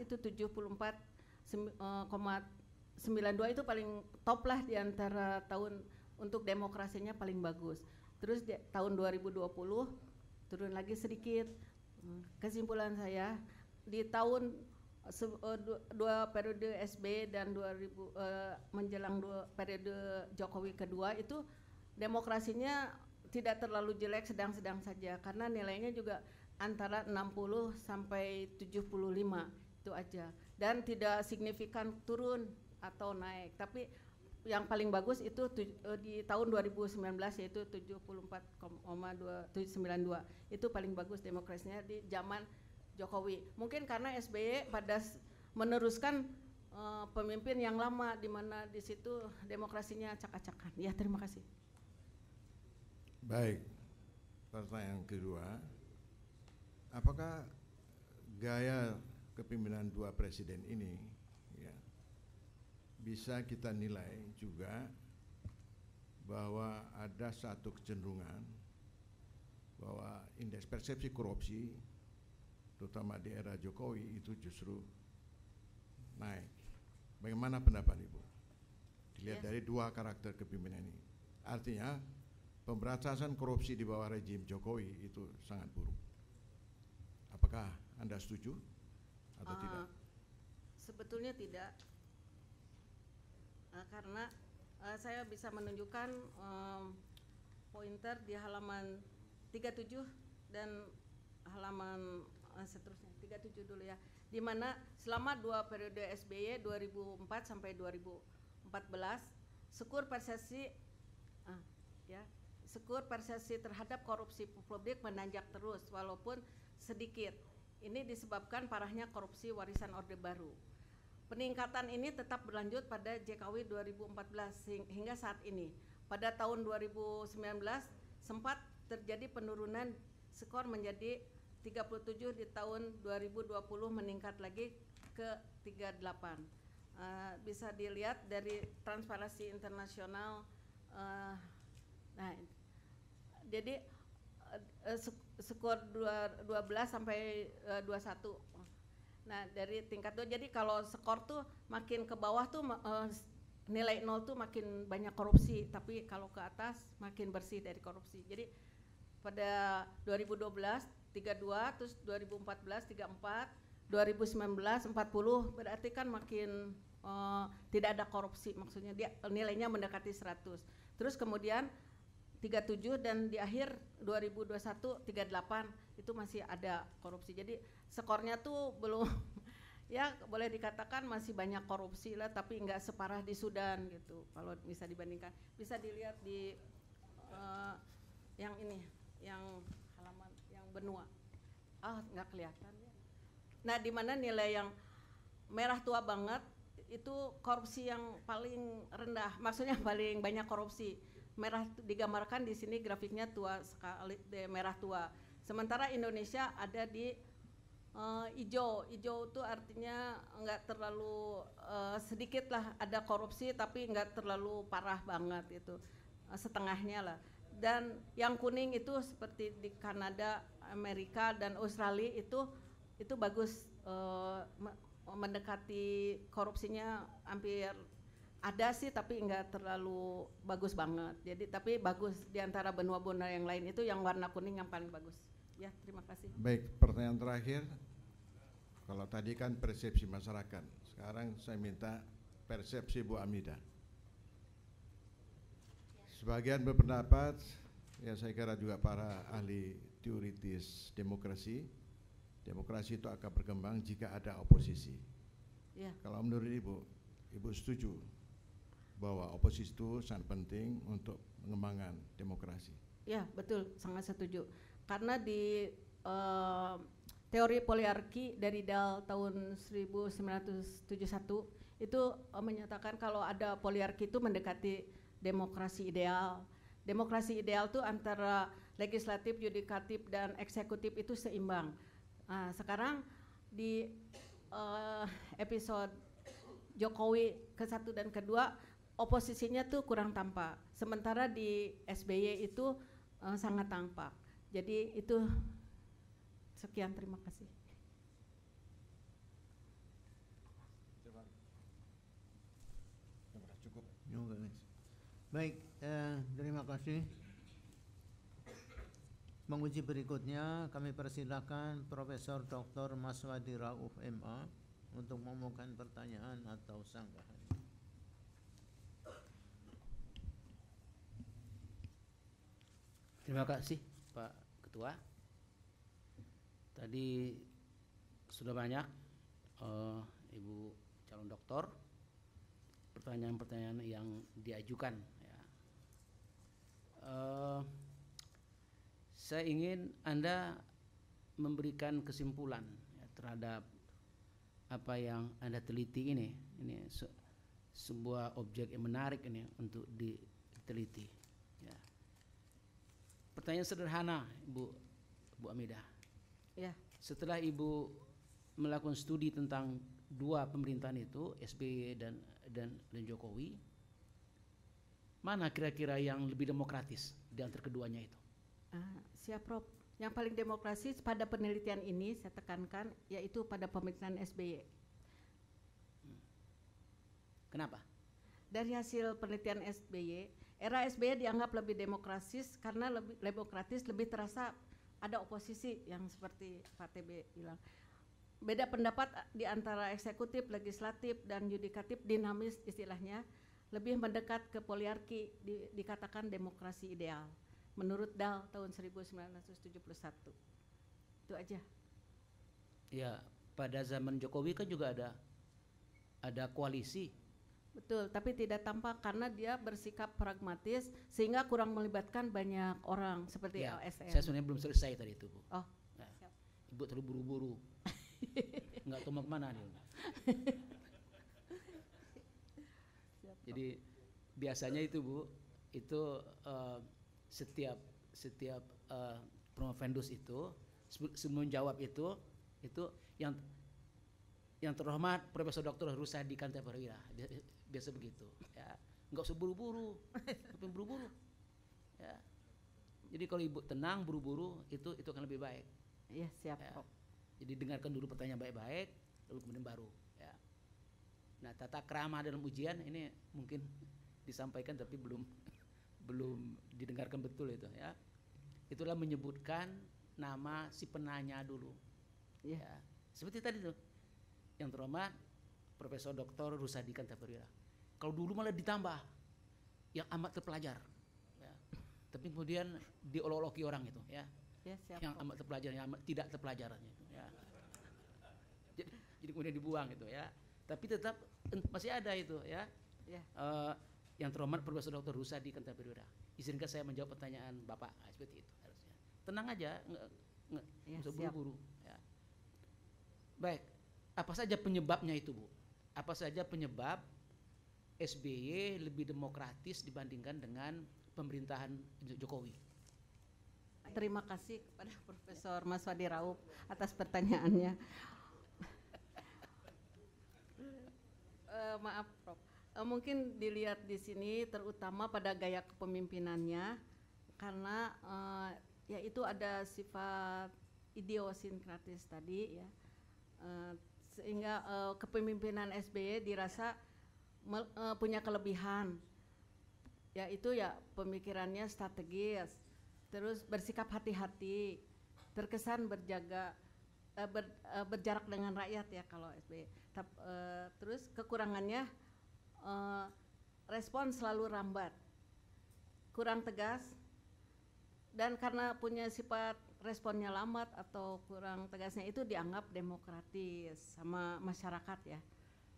itu 74,92 itu paling top lah di antara tahun untuk demokrasinya paling bagus. Terus di tahun 2020 turun lagi sedikit. Kesimpulan saya di tahun dua periode SB dan menjelang periode Jokowi kedua itu demokrasinya tidak terlalu jelek, sedang-sedang saja karena nilainya juga antara 60 sampai 75 itu aja dan tidak signifikan turun atau naik. Tapi yang paling bagus itu di tahun 2019 yaitu 74,292 itu paling bagus demokrasinya di zaman Jokowi. Mungkin karena SBY pada meneruskan pemimpin yang lama di mana di situ demokrasinya acak-acakan. Ya, terima kasih. Baik, pertanyaan kedua, apakah gaya kepemimpinan dua presiden ini ya, bisa kita nilai juga bahwa ada satu kecenderungan bahwa indeks persepsi korupsi terutama di era Jokowi itu justru naik. Bagaimana pendapat Ibu? Dilihat dari dua karakter kepemimpinan ini. Artinya pemberantasan korupsi di bawah rejim Jokowi itu sangat buruk. Apakah Anda setuju atau tidak? Sebetulnya tidak, karena saya bisa menunjukkan pointer di halaman 37 dan halaman seterusnya 37 dulu ya, di mana selama dua periode SBY 2004 sampai 2014 skor persepsi skor persepsi terhadap korupsi publik menanjak terus walaupun sedikit. Ini disebabkan parahnya korupsi warisan Orde Baru. Peningkatan ini tetap berlanjut pada JKW 2014 hingga saat ini. Pada tahun 2019 sempat terjadi penurunan skor menjadi 37, di tahun 2020 meningkat lagi ke 38. Bisa dilihat dari Transparansi Internasional. Nah, jadi skor 12 sampai 21. Nah, dari tingkat 2, jadi kalau skor tuh makin ke bawah tuh nilai 0 tuh makin banyak korupsi, tapi kalau ke atas makin bersih dari korupsi. Jadi pada 2012 32, terus 2014 34, 2019 40, berarti kan makin tidak ada korupsi, maksudnya dia nilainya mendekati 100. Terus kemudian 37 dan di akhir 2021 38 itu masih ada korupsi. Jadi skornya tuh belum Ya boleh dikatakan masih banyak korupsi lah, tapi nggak separah di Sudan gitu. Kalau bisa dibandingkan, bisa dilihat di yang ini, yang halaman, yang benua. Nggak kelihatan ya. Nah, di mana nilai yang merah tua banget itu korupsi yang paling rendah, maksudnya paling banyak korupsi. Merah digambarkan di sini grafiknya tua sekali, merah tua. Sementara Indonesia ada di hijau itu artinya nggak terlalu sedikit lah ada korupsi, tapi nggak terlalu parah banget itu, setengahnya lah. Dan yang kuning itu seperti di Kanada, Amerika dan Australia itu bagus, mendekati korupsinya hampir ada sih, tapi nggak terlalu bagus banget. Jadi tapi bagus di antara benua-benua yang lain itu yang warna kuning yang paling bagus. Ya, terima kasih. Baik, pertanyaan terakhir. Kalau tadi kan persepsi masyarakat, sekarang saya minta persepsi Bu Amida. Sebagian berpendapat, ya saya kira juga para ahli teoritis demokrasi itu akan berkembang jika ada oposisi. Ya. Kalau menurut Ibu setuju bahwa oposisi itu sangat penting untuk pengembangan demokrasi? Ya, betul, sangat setuju. Karena di teori poliarki dari Dahl tahun 1971 itu menyatakan kalau ada poliarki itu mendekati demokrasi ideal. Demokrasi ideal itu antara legislatif, yudikatif, dan eksekutif itu seimbang. Nah, sekarang di episode Jokowi ke-1 dan ke-2 oposisinya tuh kurang tampak. Sementara di SBY itu sangat tampak. Jadi itu sekian, terima kasih. Cukup. Baik, terima kasih. Menguji berikutnya kami persilakan Profesor Dr. Maswadi Rauf MA untuk memuatkan pertanyaan atau sanggahan. Terima kasih Pak Ketua. Tadi sudah banyak Ibu calon doktor pertanyaan-pertanyaan yang diajukan ya. Saya ingin Anda memberikan kesimpulan ya, terhadap apa yang Anda teliti ini sebuah objek yang menarik ini untuk diteliti ya. Pertanyaan sederhana Bu Amidah. Ya. Setelah Ibu melakukan studi tentang dua pemerintahan itu, SBY dan Jokowi, mana kira-kira yang lebih demokratis di antara keduanya itu? Siap Prof. Yang paling demokratis pada penelitian ini saya tekankan yaitu pada pemerintahan SBY. Kenapa? Dari hasil penelitian SBY, era SBY dianggap lebih demokratis karena lebih demokratis, lebih terasa ada oposisi yang seperti Pak TB bilang. Beda pendapat di antara eksekutif, legislatif, dan yudikatif dinamis istilahnya, lebih mendekat ke poliarki, dikatakan demokrasi ideal. Menurut Dahl tahun 1971. Itu aja. Ya, pada zaman Jokowi kan juga ada koalisi. Betul, tapi tidak tampak karena dia bersikap pragmatis sehingga kurang melibatkan banyak orang seperti Ya, LSM. saya sebenarnya belum selesai tadi itu Bu. Oh, Nah, siap. Ibu terlalu buru-buru. Nggak tahu mau kemana nih. Jadi biasanya itu Bu, itu setiap promovendus itu sebelum jawab itu yang terhormat Profesor Dr. Rusadi Kanta Perwira, biasa begitu ya, nggak usah buru-buru. Ngapain buru-buru ya. Jadi kalau Ibu tenang, buru-buru itu akan lebih baik. Iya, siap Ya. Prof. Jadi dengarkan dulu pertanyaan baik-baik, lalu kemudian baru ya. Nah, tata krama dalam ujian ini mungkin disampaikan tapi belum didengarkan betul itu ya. Itulah menyebutkan nama si penanya dulu. Iya. Ya. Seperti tadi tuh. Yang terhormat Profesor Dr. Rusadi Kanta Perwira. Kalau dulu malah ditambah yang amat terpelajar. Ya. Tapi kemudian diolok-oloki orang itu ya. Ya, siap Yang Prof. amat terpelajar, yang amat tidak terpelajaran itu ya. jadi kemudian dibuang gitu ya. Tapi tetap masih ada itu ya. Ya. Yang terhormat Profesor Dr. Rusadi Kartapriyoda. Izinkan saya menjawab pertanyaan Bapak. Seperti itu harusnya. Tenang aja, nggak usah buru-buru. Ya. Baik, apa saja penyebabnya itu, Bu? Apa saja penyebab SBY lebih demokratis dibandingkan dengan pemerintahan Jokowi? Terima kasih kepada Profesor Maswadi Raup atas pertanyaannya. Maaf, Prof. Mungkin dilihat di sini terutama pada gaya kepemimpinannya, karena ya itu ada sifat idiosinkratis tadi ya, sehingga kepemimpinan SBY dirasa punya kelebihan, yaitu ya pemikirannya strategis, terus bersikap hati-hati, terkesan berjarak dengan rakyat ya kalau SBY. Terus kekurangannya respon selalu lambat, kurang tegas, dan karena punya sifat responnya lambat atau kurang tegasnya itu dianggap demokratis sama masyarakat ya.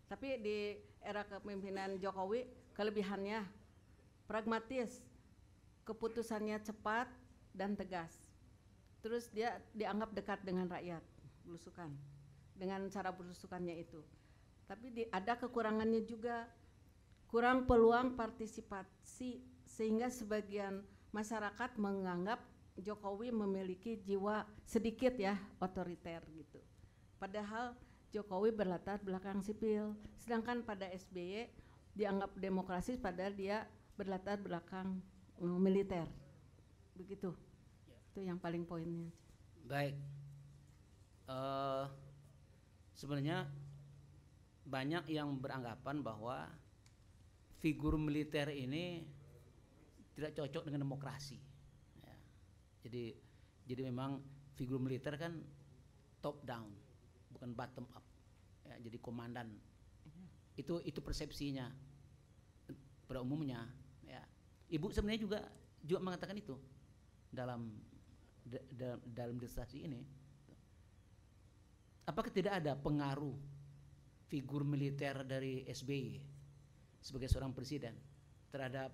Tapi di era kepemimpinan Jokowi kelebihannya pragmatis, keputusannya cepat dan tegas. Terus dia dianggap dekat dengan rakyat, belusukan, dengan cara belusukannya itu. Tapi ada kekurangannya juga, kurang peluang partisipasi sehingga sebagian masyarakat menganggap Jokowi memiliki jiwa sedikit ya otoriter gitu. Padahal Jokowi berlatar belakang sipil, sedangkan pada SBY dianggap demokrasi padahal dia berlatar belakang militer. Begitu. Ya. Itu yang paling poinnya. Baik. Sebenarnya banyak yang beranggapan bahwa figur militer ini tidak cocok dengan demokrasi. Ya. Jadi memang figur militer kan top down, bukan bottom up. Ya, jadi komandan. Itu persepsinya pada umumnya. Ya. Ibu sebenarnya juga mengatakan itu dalam disertasi ini. Apakah tidak ada pengaruh figur militer dari SBY sebagai seorang presiden terhadap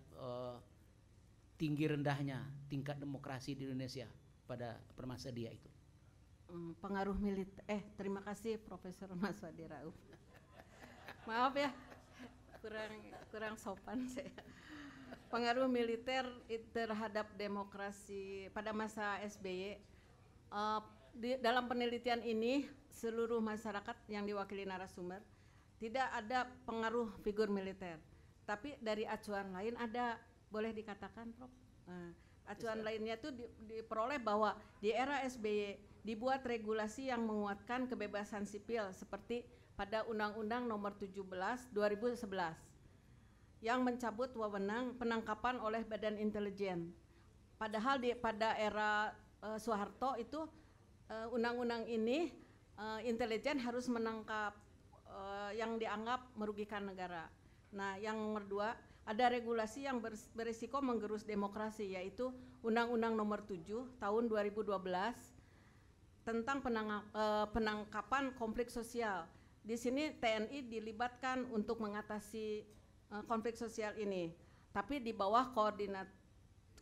tinggi rendahnya tingkat demokrasi di Indonesia pada masa dia itu? Pengaruh militer. Terima kasih Profesor Maswadi Raup. Maaf ya, kurang sopan saya. Pengaruh militer terhadap demokrasi pada masa SBY, dalam penelitian ini seluruh masyarakat yang diwakili narasumber tidak ada pengaruh figur militer, tapi dari acuan lain ada, boleh dikatakan Prof. Acuan lainnya itu diperoleh bahwa di era SBY dibuat regulasi yang menguatkan kebebasan sipil seperti pada Undang-Undang Nomor 17 2011 yang mencabut wewenang penangkapan oleh Badan Intelijen. Padahal pada era Soeharto itu undang-undang ini intelijen harus menangkap yang dianggap merugikan negara. Nah, yang nomor 2, ada regulasi yang berisiko menggerus demokrasi, yaitu Undang-Undang Nomor 7 Tahun 2012 tentang penangkapan konflik sosial. Di sini TNI dilibatkan untuk mengatasi konflik sosial ini, tapi di bawah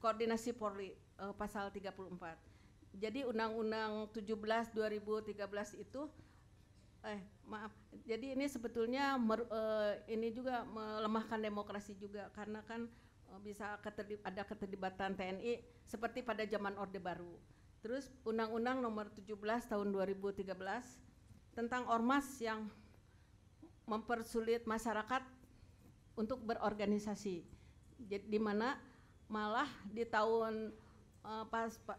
koordinasi Polri pasal 34. Jadi Undang-Undang 17 2013 itu jadi ini sebetulnya ini juga melemahkan demokrasi juga, karena kan bisa ada keterlibatan TNI seperti pada zaman Orde Baru. Terus Undang-Undang Nomor 17 Tahun 2013 tentang ormas yang mempersulit masyarakat untuk berorganisasi, di mana malah di tahun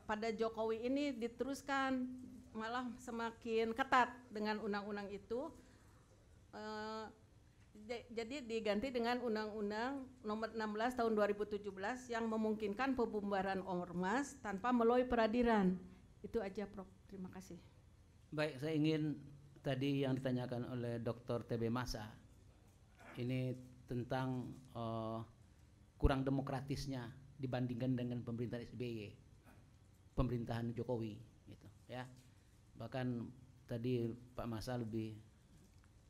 pada Jokowi ini diteruskan, malah semakin ketat dengan undang-undang itu. Jadi diganti dengan Undang-Undang Nomor 16 Tahun 2017 yang memungkinkan pembubaran ormas tanpa melalui peradilan. Itu aja Prof. Terima kasih. Baik, saya ingin tadi yang ditanyakan oleh Dr. TB Masa ini tentang kurang demokratisnya dibandingkan dengan pemerintahan SBY, pemerintahan Jokowi gitu ya. Bahkan tadi Pak Masa lebih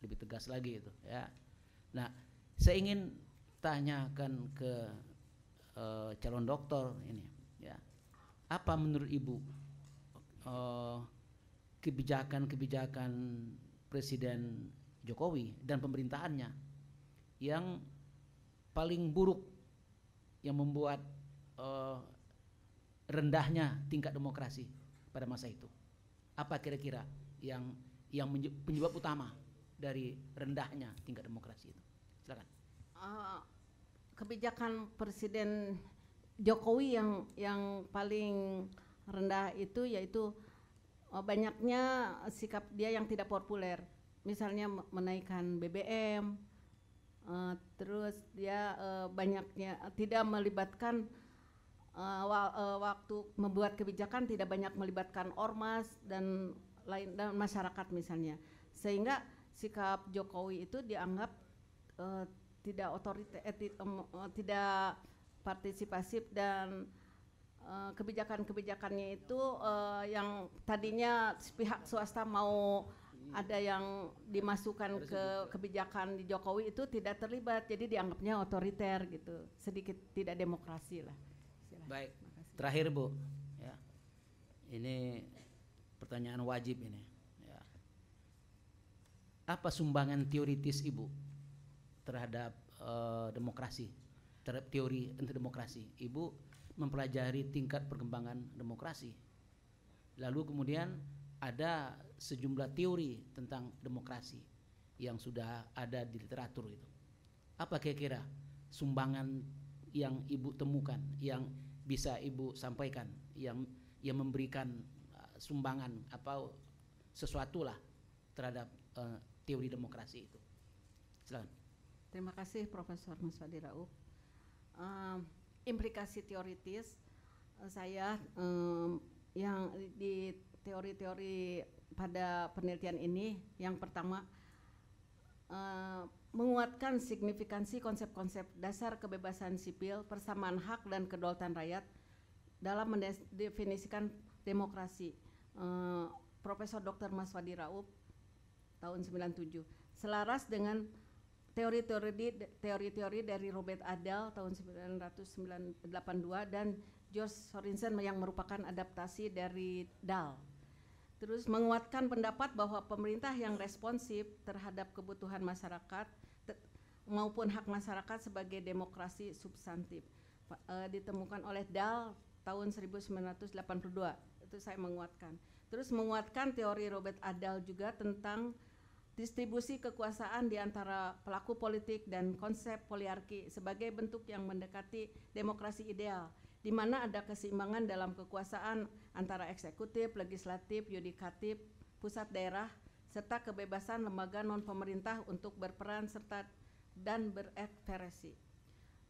lebih tegas lagi itu ya. Nah, saya ingin tanyakan ke calon doktor ini ya, apa menurut Ibu kebijakan-kebijakan Presiden Jokowi dan pemerintahannya yang paling buruk, yang membuat rendahnya tingkat demokrasi pada masa itu? Apa kira-kira yang penyebab utama dari rendahnya tingkat demokrasi itu? Silakan. Kebijakan Presiden Jokowi yang paling rendah itu yaitu banyaknya sikap dia yang tidak populer, misalnya menaikkan BBM, terus dia banyaknya tidak melibatkan waktu membuat kebijakan tidak banyak melibatkan ormas dan lain dan masyarakat misalnya, sehingga sikap Jokowi itu dianggap tidak tidak partisipasif, dan kebijakan-kebijakannya itu yang tadinya pihak swasta mau ada yang dimasukkan ke kebijakan di Jokowi itu tidak terlibat, jadi dianggapnya otoriter gitu, sedikit tidak demokrasi lah. Baik, terakhir Bu, ya, ini pertanyaan wajib ini. Ya. Apa sumbangan teoritis Ibu terhadap demokrasi, terhadap teori untuk demokrasi? Ibu mempelajari tingkat perkembangan demokrasi, lalu kemudian ada sejumlah teori tentang demokrasi yang sudah ada di literatur itu. Apa kira-kira sumbangan yang Ibu temukan, yang bisa Ibu sampaikan, yang memberikan sumbangan apa sesuatu lah terhadap teori demokrasi itu? Silakan. Terima kasih Profesor Maswadi Rauf. Implikasi teoritis saya yang di teori-teori pada penelitian ini, yang pertama menguatkan signifikansi konsep-konsep dasar kebebasan sipil, persamaan hak dan kedaulatan rakyat dalam mendefinisikan demokrasi. Profesor Dr. Maswadi Rauf tahun 97, selaras dengan teori-teori dari Robert Adel tahun 1982 dan George Sorensen yang merupakan adaptasi dari Dahl. Terus menguatkan pendapat bahwa pemerintah yang responsif terhadap kebutuhan masyarakat maupun hak masyarakat sebagai demokrasi substantif, ditemukan oleh Dahl tahun 1982. Itu saya menguatkan. Terus menguatkan teori Robert Adel juga tentang distribusi kekuasaan di antara pelaku politik dan konsep poliarki sebagai bentuk yang mendekati demokrasi ideal, di mana ada keseimbangan dalam kekuasaan antara eksekutif, legislatif, yudikatif, pusat daerah, serta kebebasan lembaga non-pemerintah untuk berperan serta dan berekspresi.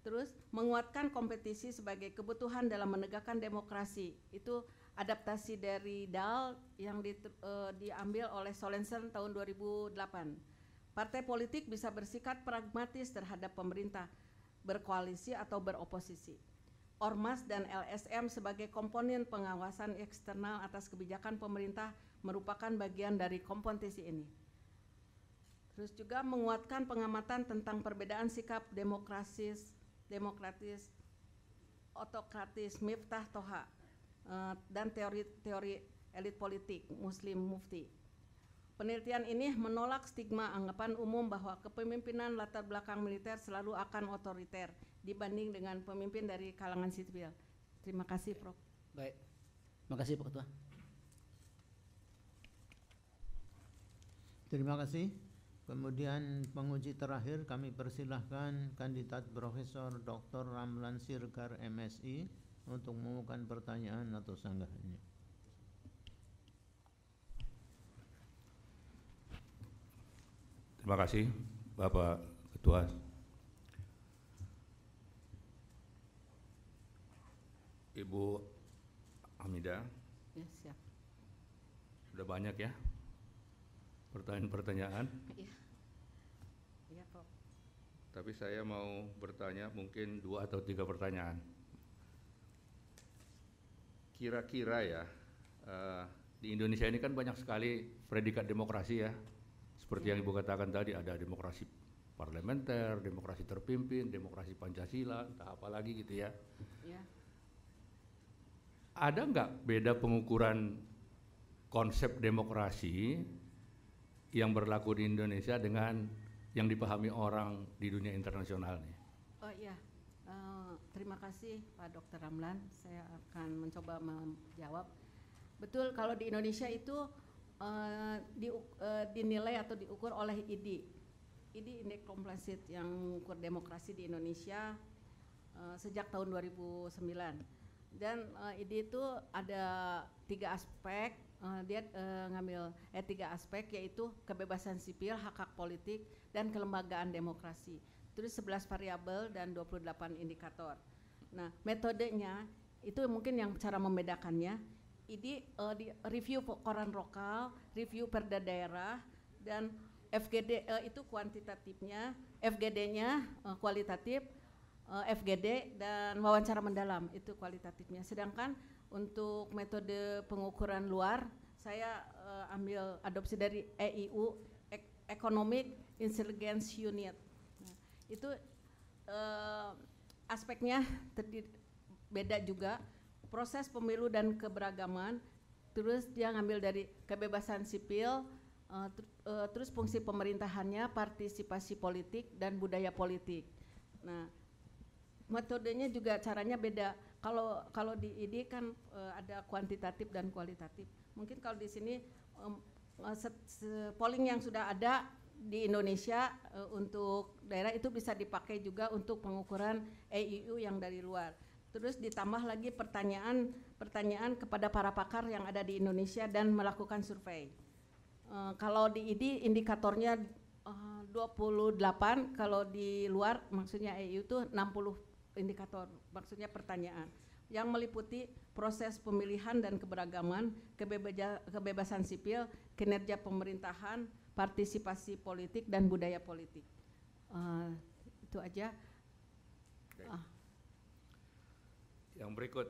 Terus menguatkan kompetisi sebagai kebutuhan dalam menegakkan demokrasi. Itu adaptasi dari Dahl yang diambil oleh Sorensen tahun 2008. Partai politik bisa bersikap pragmatis terhadap pemerintah, berkoalisi atau beroposisi. Ormas dan LSM sebagai komponen pengawasan eksternal atas kebijakan pemerintah merupakan bagian dari kompetisi ini. Terus juga menguatkan pengamatan tentang perbedaan sikap demokratis, otokratis, Miftah Toha, dan teori elit politik Muslim Mufti. Penelitian ini menolak stigma anggapan umum bahwa kepemimpinan latar belakang militer selalu akan otoriter dibanding dengan pemimpin dari kalangan sipil. Terima kasih, Prof. Baik, terima kasih Pak Ketua. Terima kasih. Kemudian penguji terakhir kami persilahkan kandidat Profesor Dr. Ramlan Sirgar MSI untuk mengajukan pertanyaan atau sanggahannya. Terima kasih Bapak Ketua. Ibu Hamidah. Ya, siap. Sudah banyak ya pertanyaan-pertanyaan. Iya. Iya, Prof. Tapi saya mau bertanya mungkin 2 atau 3 pertanyaan. Kira-kira ya, di Indonesia ini kan banyak sekali predikat demokrasi ya, Seperti yang Ibu katakan tadi, ada demokrasi parlementer, demokrasi terpimpin, demokrasi Pancasila, entah apa lagi gitu ya. Ya. Ada nggak beda pengukuran konsep demokrasi yang berlaku di Indonesia dengan yang dipahami orang di dunia internasional nih? Oh iya, terima kasih Pak Dr. Ramlan. Saya akan mencoba menjawab. Betul, kalau di Indonesia itu dinilai atau diukur oleh IDI. IDI Indeks Komplexit yang mengukur demokrasi di Indonesia sejak tahun 2009. Dan IDI itu ada 3 aspek. Dia ngambil 3 aspek, yaitu kebebasan sipil, hak-hak politik, dan kelembagaan demokrasi. Terus 11 variabel dan 28 indikator. Nah, metodenya itu mungkin yang cara membedakannya. Ini di review koran lokal, review perda daerah, dan FGD itu kuantitatifnya, FGD-nya kualitatif, FGD dan wawancara mendalam itu kualitatifnya. Sedangkan untuk metode pengukuran luar, saya ambil adopsi dari EIU, Economic Intelligence Unit. Nah, itu aspeknya beda juga. Proses pemilu dan keberagaman, terus dia ngambil dari kebebasan sipil, terus fungsi pemerintahannya, partisipasi politik, dan budaya politik. Nah, metodenya juga caranya beda. Kalau di ID kan ada kuantitatif dan kualitatif. Mungkin kalau di sini polling yang sudah ada di Indonesia untuk daerah itu bisa dipakai juga untuk pengukuran EIU yang dari luar. Terus ditambah lagi pertanyaan kepada para pakar yang ada di Indonesia dan melakukan survei. Kalau di ID indikatornya 28, kalau di luar maksudnya EU itu 60 indikator, maksudnya pertanyaan yang meliputi proses pemilihan dan keberagaman, kebebasan sipil, kinerja pemerintahan, partisipasi politik, dan budaya politik. Itu aja. Yang berikut,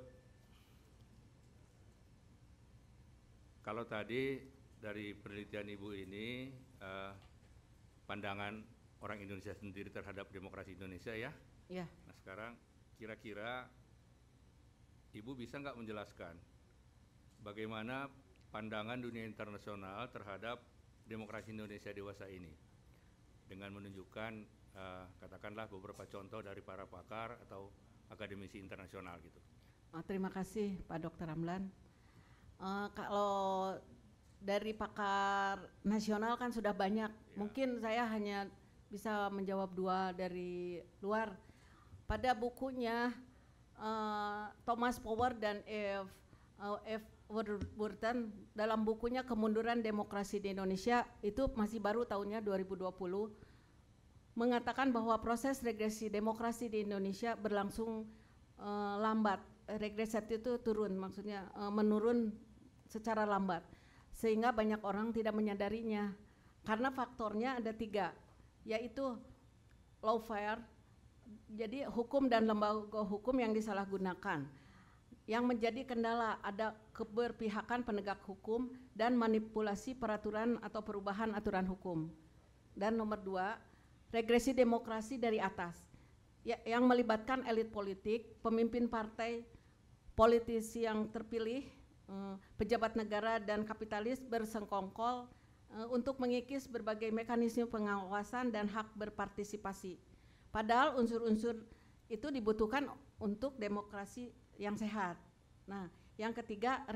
kalau tadi dari penelitian Ibu ini pandangan orang Indonesia sendiri terhadap demokrasi Indonesia ya. Ya. Nah sekarang kira-kira Ibu bisa nggak menjelaskan bagaimana pandangan dunia internasional terhadap demokrasi Indonesia dewasa ini dengan menunjukkan katakanlah beberapa contoh dari para pakar atau akademisi internasional gitu. Terima kasih Pak Dr. Ramlan. Kalau dari pakar nasional kan sudah banyak, mungkin saya hanya bisa menjawab 2 dari luar. Pada bukunya Thomas Power dan F. Warburton, dalam bukunya Kemunduran Demokrasi di Indonesia, itu masih baru tahunnya 2020, mengatakan bahwa proses regresi demokrasi di Indonesia berlangsung lambat. Regresi itu turun, maksudnya menurun secara lambat, sehingga banyak orang tidak menyadarinya. Karena faktornya ada 3, yaitu lawfare, jadi hukum dan lembaga hukum yang disalahgunakan. Yang menjadi kendala ada keberpihakan penegak hukum dan manipulasi peraturan atau perubahan aturan hukum. Dan nomor 2, regresi demokrasi dari atas, yang melibatkan elit politik, pemimpin partai, politisi yang terpilih, pejabat negara dan kapitalis bersengkongkol untuk mengikis berbagai mekanisme pengawasan dan hak berpartisipasi. Padahal unsur-unsur itu dibutuhkan untuk demokrasi yang sehat. Nah, yang ketiga,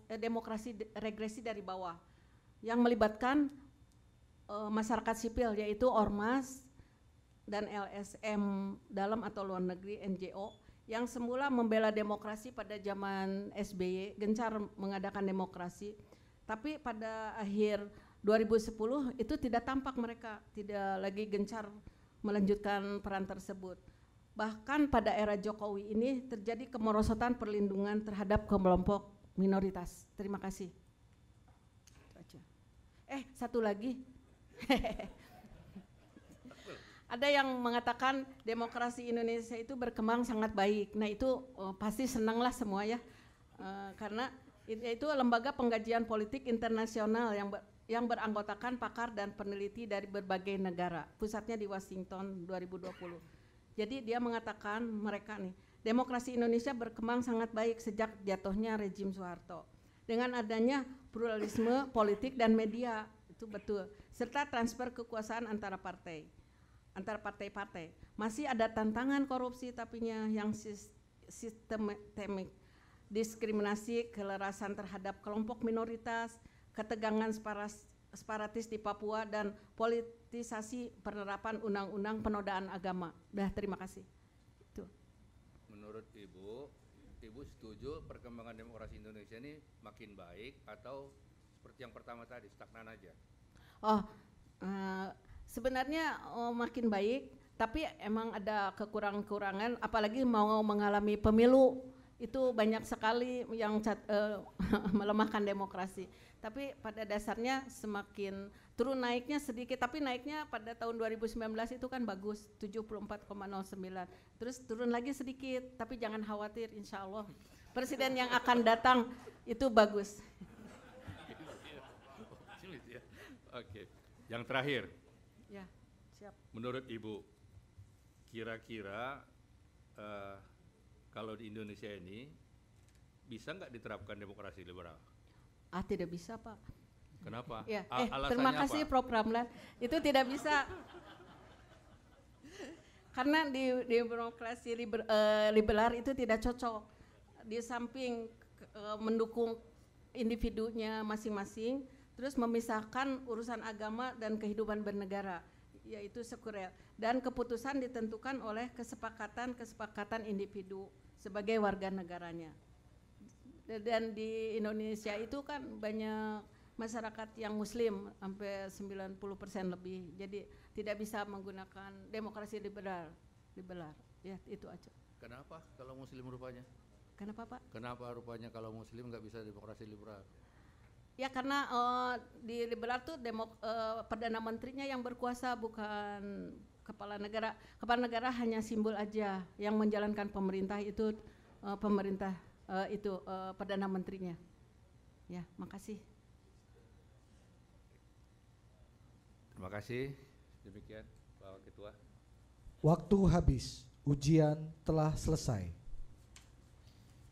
demokrasi regresi dari bawah, yang melibatkan masyarakat sipil, yaitu ormas dan LSM dalam atau luar negeri, NGO, yang semula membela demokrasi pada zaman SBY, gencar mengadakan demokrasi, tapi pada akhir 2010 itu tidak tampak mereka, tidak lagi gencar melanjutkan peran tersebut. Bahkan pada era Jokowi ini terjadi kemerosotan perlindungan terhadap kelompok minoritas. Terima kasih. Satu lagi. Ada yang mengatakan demokrasi Indonesia itu berkembang sangat baik. Nah itu pasti senanglah semua ya, karena itu lembaga pengkajian politik internasional yang yang beranggotakan pakar dan peneliti dari berbagai negara. Pusatnya di Washington 2020. Jadi dia mengatakan mereka nih, demokrasi Indonesia berkembang sangat baik sejak jatuhnya rezim Soeharto. Dengan adanya pluralisme politik dan media, itu betul, serta transfer kekuasaan antara partai-partai. Masih ada tantangan korupsi tapinya yang sistemik, diskriminasi, kelerasan terhadap kelompok minoritas, ketegangan separatis di Papua, dan politisasi penerapan undang-undang penodaan agama. Terima kasih. Itu. Menurut Ibu setuju perkembangan demokrasi Indonesia ini makin baik atau seperti yang pertama tadi, stagnan aja? Sebenarnya makin baik, tapi emang ada kekurangan-kekurangan, apalagi mau mengalami pemilu, itu banyak sekali yang melemahkan demokrasi. Tapi pada dasarnya semakin turun naiknya sedikit, tapi naiknya pada tahun 2019 itu kan bagus, 74,09. Terus turun lagi sedikit, tapi jangan khawatir, insya Allah presiden yang akan datang itu bagus. Oke, yang terakhir. Ya, siap. Menurut Ibu, kira-kira kalau di Indonesia ini bisa nggak diterapkan demokrasi liberal? Tidak bisa, Pak. Kenapa? Ya, Alasannya terima kasih apa? Prof. Ramlan. Itu tidak bisa. Karena di demokrasi liberal itu tidak cocok. Di samping mendukung individunya masing-masing, terus memisahkan urusan agama dan kehidupan bernegara, yaitu sekuler. Dan keputusan ditentukan oleh kesepakatan individu sebagai warga negaranya. Dan di Indonesia itu kan banyak masyarakat yang muslim, sampai 90% lebih. Jadi tidak bisa menggunakan demokrasi liberal. Ya, itu aja. Kenapa kalau muslim rupanya? Kenapa, Pak? Kenapa rupanya kalau muslim nggak bisa demokrasi liberal? Ya karena di liberal tuh Perdana Menterinya yang berkuasa, bukan kepala negara. Kepala negara hanya simbol aja, yang menjalankan pemerintah itu Perdana Menterinya. Ya, makasih. Terima kasih. Demikian Pak Ketua. Waktu habis, ujian telah selesai.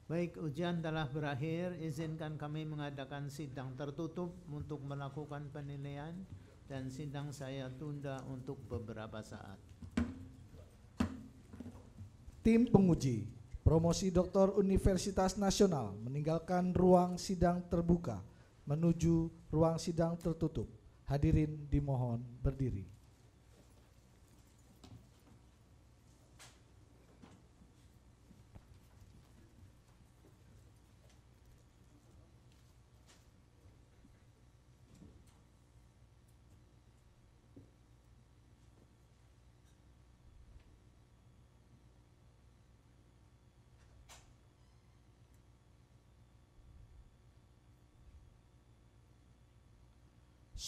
Baik, ujian telah berakhir. Izinkan kami mengadakan sidang tertutup untuk melakukan penilaian, dan sidang saya tunda untuk beberapa saat. Tim penguji promosi Doktor Universitas Nasional meninggalkan ruang sidang terbuka menuju ruang sidang tertutup. Hadirin dimohon berdiri.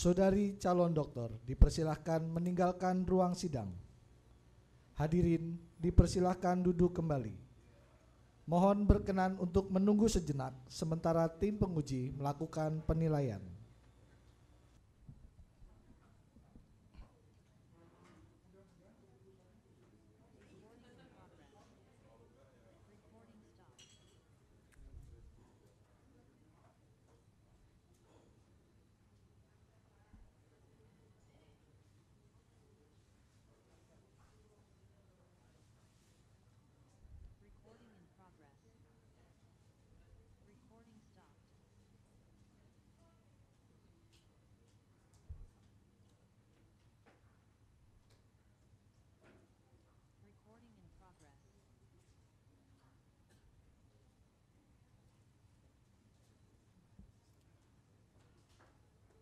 Saudari calon doktor dipersilahkan meninggalkan ruang sidang. Hadirin dipersilahkan duduk kembali. Mohon berkenan untuk menunggu sejenak sementara tim penguji melakukan penilaian.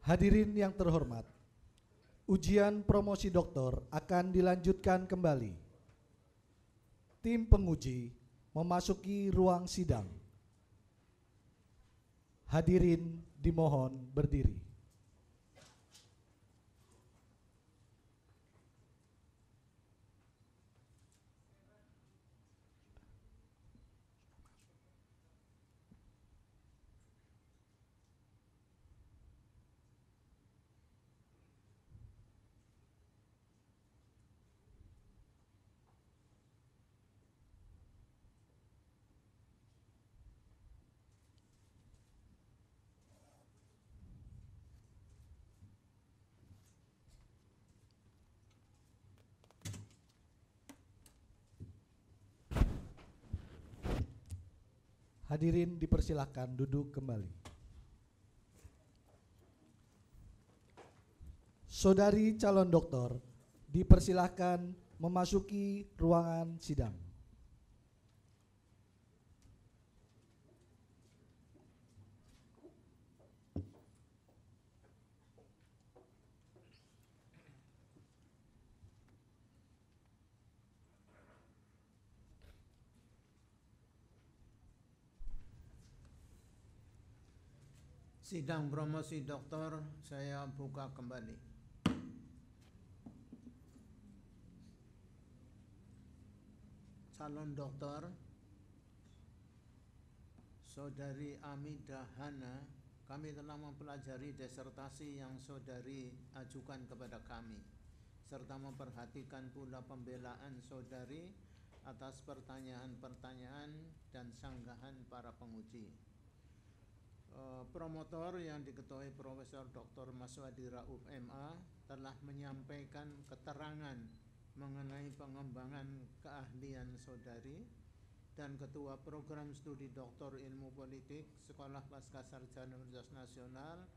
Hadirin yang terhormat, ujian promosi doktor akan dilanjutkan kembali. Tim penguji memasuki ruang sidang. Hadirin dimohon berdiri. Hadirin dipersilahkan duduk kembali. Saudari calon doktor dipersilahkan memasuki ruangan sidang. Sidang promosi doktor saya buka kembali. Calon doktor Saudari Amidah Hana, kami telah mempelajari disertasi yang saudari ajukan kepada kami, serta memperhatikan pula pembelaan saudari atas pertanyaan-pertanyaan dan sanggahan para penguji. Promotor yang diketuai Profesor Dr. Maswadi Rauf MA telah menyampaikan keterangan mengenai pengembangan keahlian saudari, dan Ketua Program Studi Doktor Ilmu Politik Sekolah Pascasarjana Universitas Nasional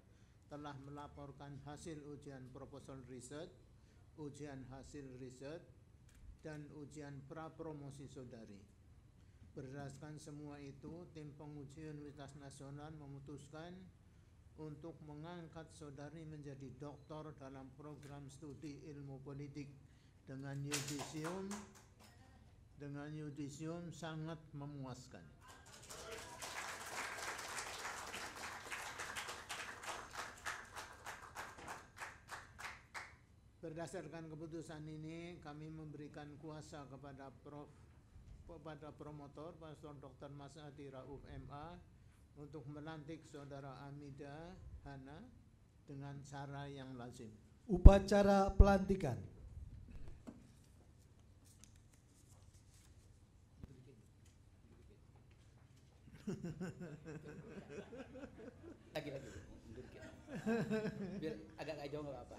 telah melaporkan hasil ujian proposal riset, ujian hasil riset, dan ujian prapromosi saudari. Berdasarkan semua itu, tim penguji Universitas Nasional memutuskan untuk mengangkat saudari menjadi doktor dalam program studi ilmu politik dengan yudisium sangat memuaskan. Berdasarkan keputusan ini, kami memberikan kuasa kepada promotor Pastor Dr. Maswadi Rauf MA untuk melantik saudara Amidah Hana dengan cara yang lazim. Upacara pelantikan. Lagi biar agak jauh nggak apa-apa.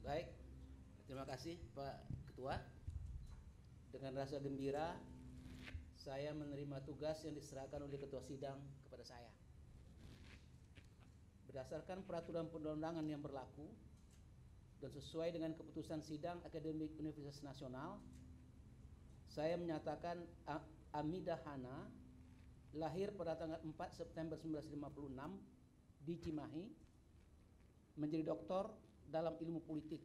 Baik, terima kasih Pak Ketua. Dengan rasa gembira saya menerima tugas yang diserahkan oleh Ketua Sidang kepada saya. Berdasarkan peraturan perundang-undangan yang berlaku dan sesuai dengan keputusan Sidang Akademik Universitas Nasional, saya menyatakan Amidah Hana lahir pada tanggal 4 September 1956 di Cimahi, menjadi doktor dalam ilmu politik,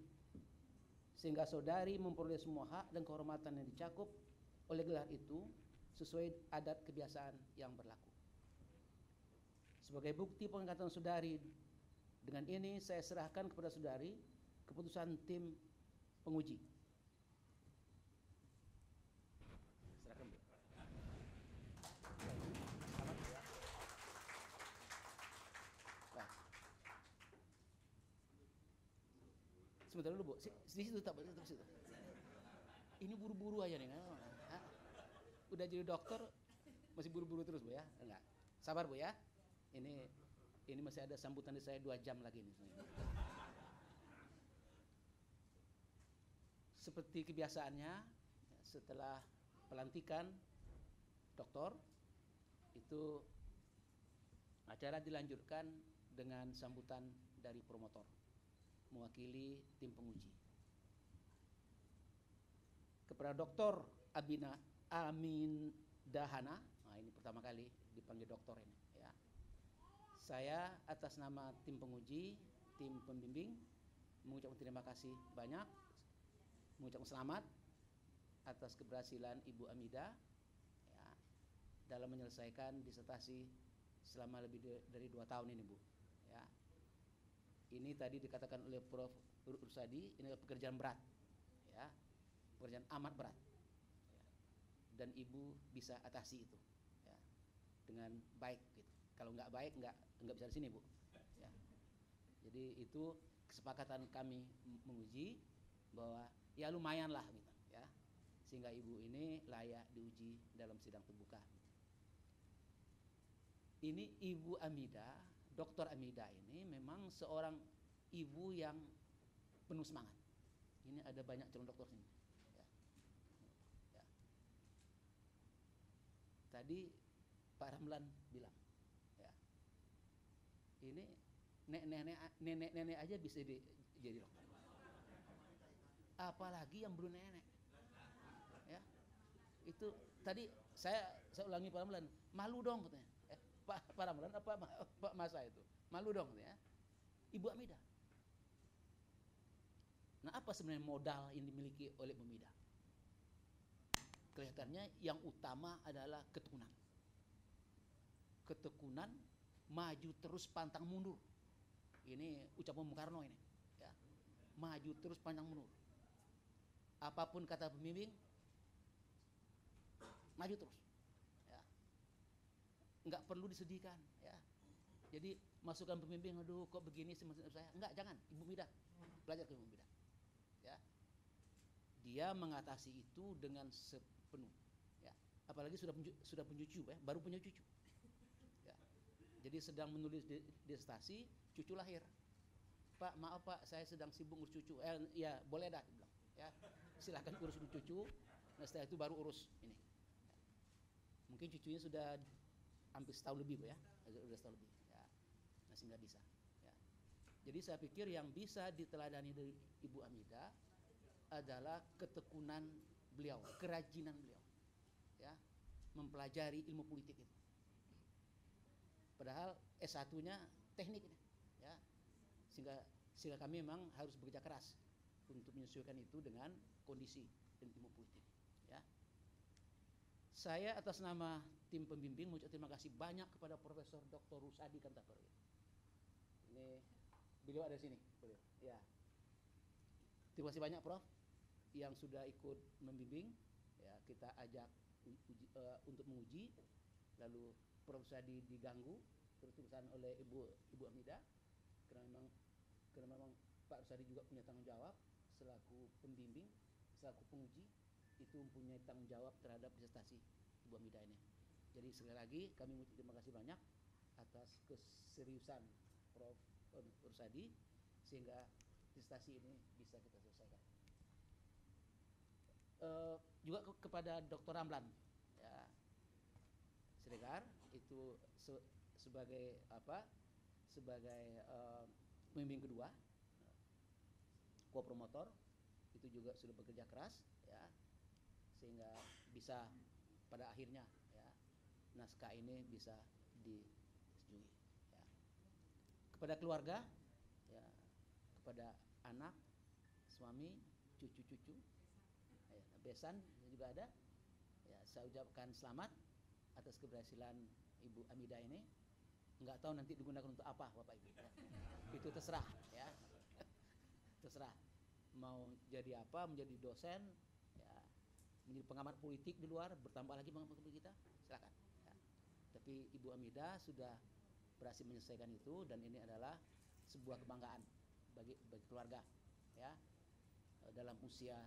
sehingga saudari memperoleh semua hak dan kehormatan yang dicakup oleh gelar itu sesuai adat kebiasaan yang berlaku. Sebagai bukti pengangkatan saudari, dengan ini saya serahkan kepada saudari keputusan tim penguji. Serahkan, Bu. Sebentar dulu, Bu. Di situ tak situ. Ini buru-buru aja nih. Udah jadi dokter masih buru-buru terus, Bu ya? Enggak. Sabar, Bu ya. Ini masih ada sambutan dari saya 2 jam lagi nih. Seperti kebiasaannya, setelah pelantikan doktor itu acara dilanjutkan dengan sambutan dari promotor mewakili tim penguji. Kepada Dr. Amidah Hana, ini pertama kali dipanggil doktor ini ya. Saya atas nama tim penguji, tim pembimbing mengucapkan terima kasih banyak, mengucapkan selamat atas keberhasilan Ibu Amidah ya, dalam menyelesaikan disertasi selama lebih dari 2 tahun ini, Bu. Ya. Ini tadi dikatakan oleh Prof. Rusadi, ini adalah pekerjaan berat, ya, pekerjaan amat berat, ya. Dan Ibu bisa atasi itu, ya, dengan baik. Gitu. Kalau nggak baik, nggak bisa di sini, Bu. Ya. Jadi itu kesepakatan kami menguji bahwa ya lumayan lah, gitu, ya, sehingga Ibu ini layak diuji dalam sidang terbuka. Ini Ibu Amidah. Dr. Amidah ini memang seorang ibu yang penuh semangat, Ini ada banyak calon dokter sini. Ya. Ya. Tadi Pak Ramlan bilang, ya, ini nenek aja bisa jadi dokter. Apalagi yang belum nenek. Ya. Itu tadi saya ulangi Pak Ramlan, malu dong katanya. Pak Ramlan apa Pak Masa itu? Malu dong ya. Ibu Amidah. Nah, apa sebenarnya modal yang dimiliki oleh Ibu Amidah? Kelihatannya yang utama adalah ketekunan. Ketekunan, maju terus pantang mundur. Ini ucapan Bung Karno ini, ya. Maju terus pantang mundur. Apapun kata pembimbing, maju terus. Ya. Enggak perlu disedihkan, ya. Jadi masukan pembimbing, aduh kok begini sih saya. Enggak, jangan. Ibu Amidah, belajar ke Ibu Amidah. Ya. Dia mengatasi itu dengan sepenuh, ya. Apalagi sudah punya cucu, ya, baru punya cucu. Ya. Jadi sedang menulis disertasi, cucu lahir. Pak, maaf Pak, saya sedang sibuk urus cucu. Ya, boleh dah, bilang. Ya. Silakan urus cucu. Nah, setelah itu baru urus ini. Mungkin cucunya sudah hampir setahun lebih, ya. Sudah setahun lebih. Ya. Nah, sehingga bisa. Ya. Jadi saya pikir yang bisa diteladani dari Ibu Amidah adalah ketekunan beliau, kerajinan beliau, ya, mempelajari ilmu politik itu. Padahal S1-nya teknik, ya, sehingga kami memang harus bekerja keras untuk menyesuaikan itu dengan kondisi dan ilmu politik. Ya. Saya atas nama tim pembimbing mengucapkan terima kasih banyak kepada Profesor Dr. Rusadi Kantaprowi. Ini beliau ada di sini, beliau. Ya. Terima kasih banyak Prof yang sudah ikut membimbing. Ya, kita ajak untuk menguji, lalu Prof Rusadi diganggu terus-terusan oleh Ibu Amidah karena memang Pak Rusadi juga punya tanggung jawab selaku pembimbing, selaku penguji, itu mempunyai tanggung jawab terhadap disertasi Ibu Amidah ini. Jadi sekali lagi kami mengucapkan terima kasih banyak atas keseriusan Prof Rusadi sehingga disertasi ini bisa kita selesaikan. Juga kepada Dr. Ramlan, ya, Siregar itu sebagai pembimbing kedua, co-promotor, itu juga sudah bekerja keras, ya, sehingga bisa pada akhirnya, ya, naskah ini bisa disetujui. Ya. Kepada keluarga, ya, kepada anak, suami, cucu-cucu, ya, besan juga ada. Ya, saya ucapkan selamat atas keberhasilan Ibu Amidah ini. Enggak tahu nanti digunakan untuk apa Bapak Ibu. Ya. Itu terserah, ya. Terserah. Mau jadi apa, menjadi dosen, ya, menjadi pengamat politik di luar, bertambah lagi pengamat politik kita, silakan. Ya. Tapi Ibu Amidah sudah berhasil menyelesaikan itu dan ini adalah sebuah kebanggaan bagi keluarga, ya. Dalam usia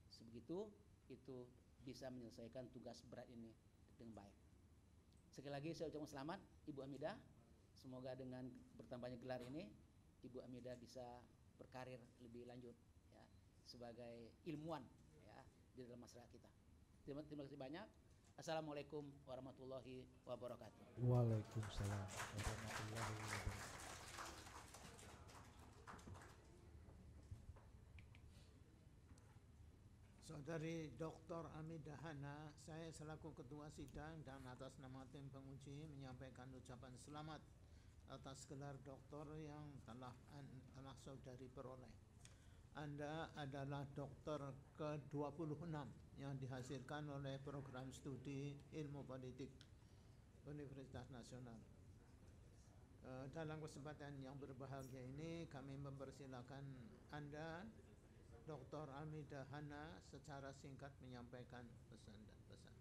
sebegitu itu bisa menyelesaikan tugas berat ini dengan baik. Sekali lagi saya ucapkan selamat Ibu Amidah. Semoga dengan bertambahnya gelar ini Ibu Amidah bisa berkarir lebih lanjut, ya, sebagai ilmuwan, ya, di dalam masyarakat kita. Terima kasih banyak. Assalamualaikum warahmatullahi wabarakatuh. Waalaikumsalam warahmatullahi wabarakatuh. Saudari Dr. Amidah Hana, saya selaku Ketua Sidang dan atas nama tim penguji menyampaikan ucapan selamat atas gelar doktor yang telah saudari peroleh. Anda adalah doktor ke-26 yang dihasilkan oleh program studi ilmu politik Universitas Nasional. Dalam kesempatan yang berbahagia ini kami mempersilakan Anda, Dr. Amidah Hana, secara singkat menyampaikan pesan dan pesan.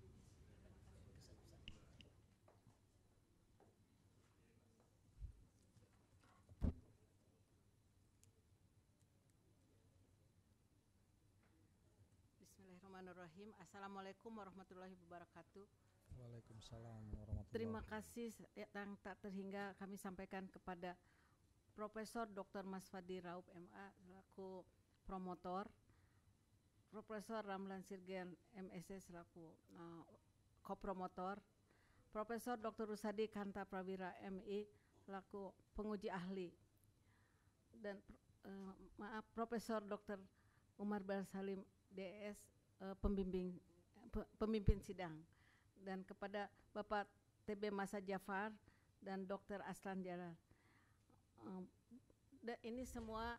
Bismillahirrahmanirrahim. Assalamualaikum warahmatullahi wabarakatuh. Waalaikumsalam warahmatullahi Terima kasih yang tak terhingga kami sampaikan kepada Profesor Dr. Mas Fadi Raub MA selaku promotor Profesor Ramlan Sirgen MSc selaku kopromotor, Profesor Dr. Rusadi Kanta Prawira MI selaku penguji ahli, dan Profesor Dr. Umar Barsalim DS pemimpin sidang, dan kepada Bapak TB Masa Jafar dan Dr. Aslan Jalal. Ini semua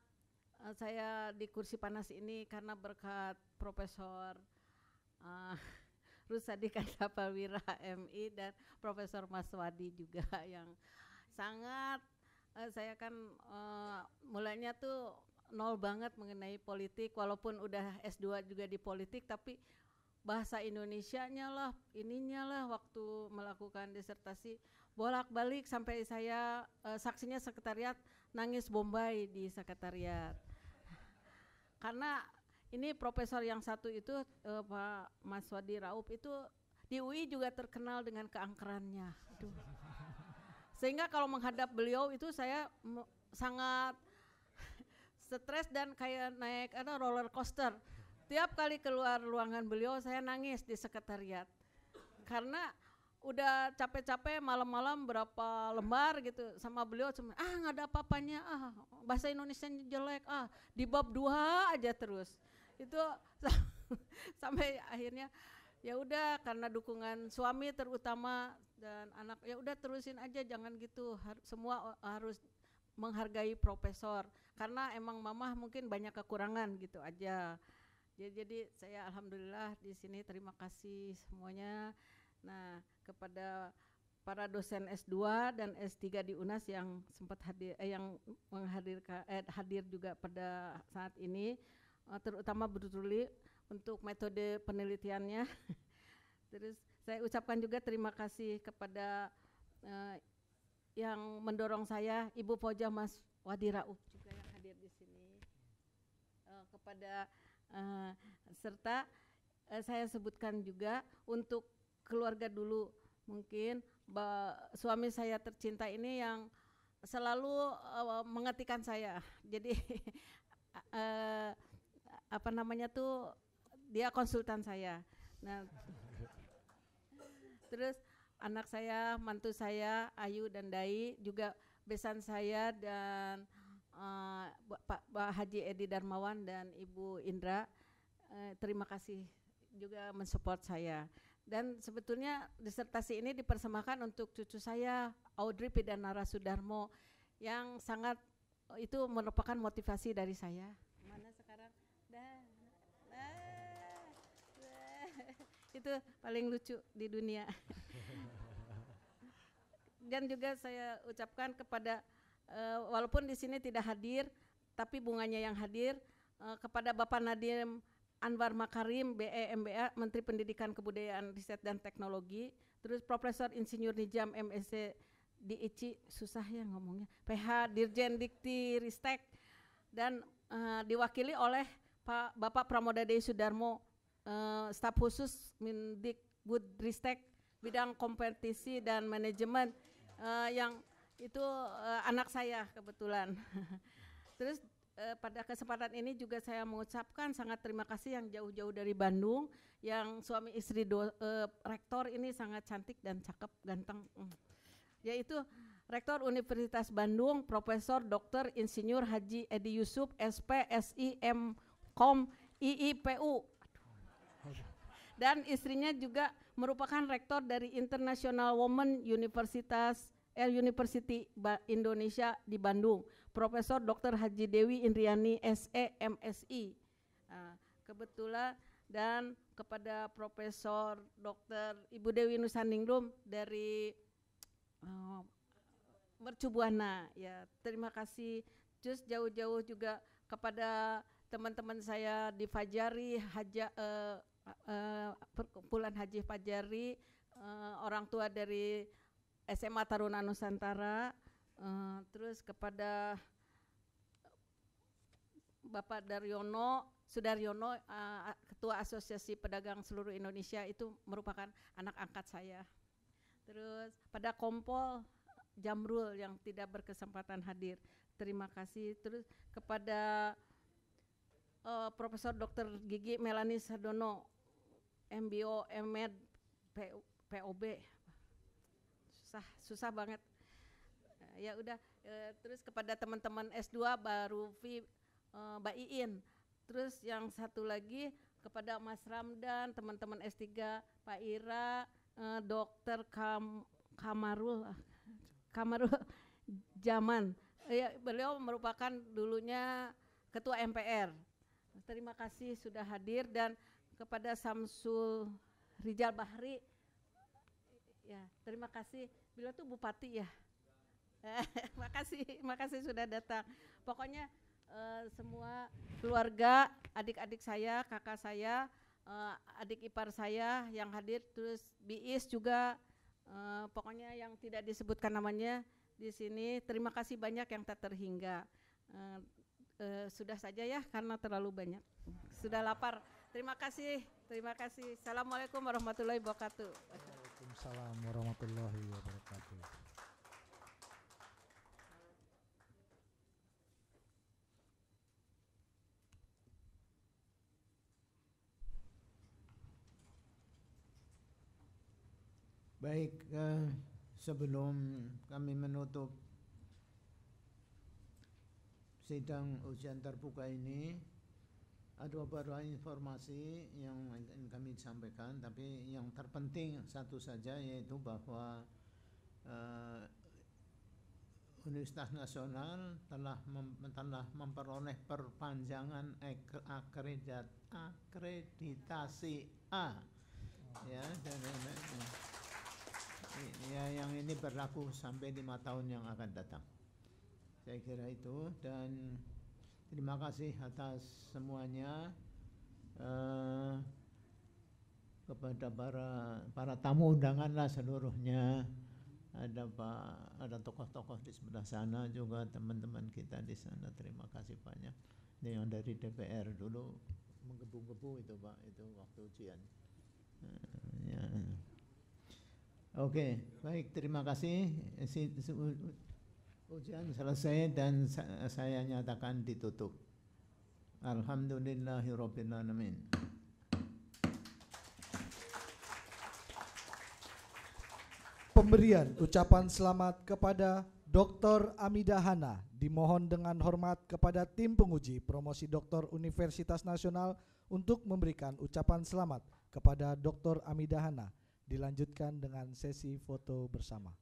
saya di kursi panas ini karena berkat Profesor Rusadi Kanta Prawira MI dan Profesor Maswadi juga yang sangat saya kan mulainya tuh nol banget mengenai politik, walaupun udah S2 juga di politik, tapi bahasa Indonesianya lah, ininya lah waktu melakukan disertasi bolak-balik sampai saya saksinya sekretariat nangis bombay di sekretariat. Karena ini profesor yang satu itu Pak Maswadi Raup itu di UI juga terkenal dengan keangkerannya. Aduh. Sehingga kalau menghadap beliau itu saya sangat stres dan kayak naik roller coaster. Tiap kali keluar ruangan beliau saya nangis di sekretariat. Karena udah capek-capek malam-malam berapa lembar gitu sama beliau cuma nggak ada apa-apanya, bahasa Indonesia jelek, di bab 2 aja terus. Itu sampai akhirnya ya udah, karena dukungan suami terutama dan anak, ya udah terusin aja, jangan gitu, semua harus menghargai profesor karena emang mamah mungkin banyak kekurangan gitu aja. Jadi saya alhamdulillah di sini, terima kasih semuanya. Nah, kepada para dosen S2 dan S3 di UNAS yang sempat hadir yang hadir juga pada saat ini, terutama Bu Truli untuk metode penelitiannya. Terus saya ucapkan juga terima kasih kepada yang mendorong saya, Ibu Poja Mas Wadi Raup juga yang hadir di sini. Kepada serta saya sebutkan juga untuk keluarga dulu, mungkin suami saya tercinta ini yang selalu mengertikan saya. Jadi apa namanya tuh, dia konsultan saya. Nah, terus anak saya, mantu saya Ayu dan Dai juga besan saya, dan Pak Haji Edi Darmawan dan Ibu Indra, terima kasih juga mensupport saya. Dan sebetulnya disertasi ini dipersembahkan untuk cucu saya, Audrey Pidanara Sudarmo, yang sangat itu merupakan motivasi dari saya. Mana sekarang? Itu paling lucu di dunia. Dan juga saya ucapkan kepada walaupun di sini tidak hadir, tapi bunganya yang hadir, kepada Bapak Nadiem Anwar Makarim, BE MBA, Menteri Pendidikan Kebudayaan Riset dan Teknologi, terus Profesor Insinyur Nijam MSc di ICI, susah ya ngomongnya, PH Dirjen Dikti Ristek, dan diwakili oleh Bapak Pramodadi Sudarmo, staf khusus Mendikbudristek bidang kompetisi dan manajemen, yang itu anak saya kebetulan. Terus pada kesempatan ini juga saya mengucapkan sangat terima kasih yang jauh-jauh dari Bandung, yang suami istri rektor ini sangat cantik dan cakep, ganteng, yaitu Rektor Universitas Bandung, Profesor Dr. Insinyur Haji Edi Yusuf, SP, SI, M.Com, IIPU. Dan istrinya juga merupakan rektor dari International Women University Indonesia di Bandung, Profesor Dr. Haji Dewi Indriani, SE, MSI. Kebetulan, dan kepada Profesor Dr. Ibu Dewi Nusaningrum dari Mercu Buana, ya terima kasih. Terus jauh-jauh juga kepada teman-teman saya di Fajari, perkumpulan Haji Fajari, orang tua dari SMA Taruna Nusantara, terus kepada Bapak Sudaryono, Ketua Asosiasi Pedagang Seluruh Indonesia, itu merupakan anak angkat saya. Terus pada Kompol Jamrul yang tidak berkesempatan hadir, terima kasih. Terus kepada Profesor Dr. Gigi Melani Sardono, MBO, MEd, POB. Susah banget. Ya udah, terus kepada teman-teman S2 baru Mbak Iin. Terus yang satu lagi kepada Mas Ramdan, teman-teman S3, Pak Ira, Dr. Kamarul Zaman. Ya, beliau merupakan dulunya Ketua MPR. Terima kasih sudah hadir, dan kepada Samsul Rijal Bahri, ya terima kasih. Beliau tuh bupati ya. Makasih sudah datang. Pokoknya semua keluarga, adik-adik saya, kakak saya, adik ipar saya yang hadir, terus Biis juga, pokoknya yang tidak disebutkan namanya di sini. Terima kasih banyak yang tak terhingga. Sudah saja ya karena terlalu banyak. Sudah lapar. Terima kasih. Assalamualaikum warahmatullahi wabarakatuh. Waalaikumsalam warahmatullahi wabarakatuh. Baik, sebelum kami menutup sidang ujian terbuka ini, ada beberapa informasi yang ingin kami sampaikan, tapi yang terpenting satu saja, yaitu bahwa Universitas Nasional telah memperoleh perpanjangan akreditasi A, ya, yang ini berlaku sampai 5 tahun yang akan datang. Saya kira itu, dan terima kasih atas semuanya, kepada para tamu undangan lah seluruhnya. Ada tokoh-tokoh di sebelah sana juga, teman-teman kita di sana. Terima kasih banyak. Ini yang dari DPR dulu menggebu-gebu itu Pak, itu waktu ujian. Ya. Oke, baik, terima kasih. Ujian selesai dan saya nyatakan ditutup. Alhamdulillahirabbil alamin. Pemberian ucapan selamat kepada Dr. Amidah Hana dimohon dengan hormat kepada tim penguji promosi doktor Universitas Nasional untuk memberikan ucapan selamat kepada Dr. Amidah Hana. Dilanjutkan dengan sesi foto bersama.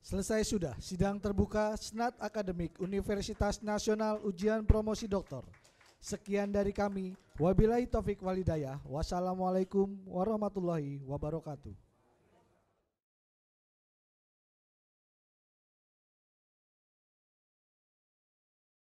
Selesai sudah sidang terbuka Senat Akademik Universitas Nasional Ujian Promosi Doktor Sekian dari kami. Wabillahi taufik walhidayah. Wassalamualaikum warahmatullahi wabarakatuh.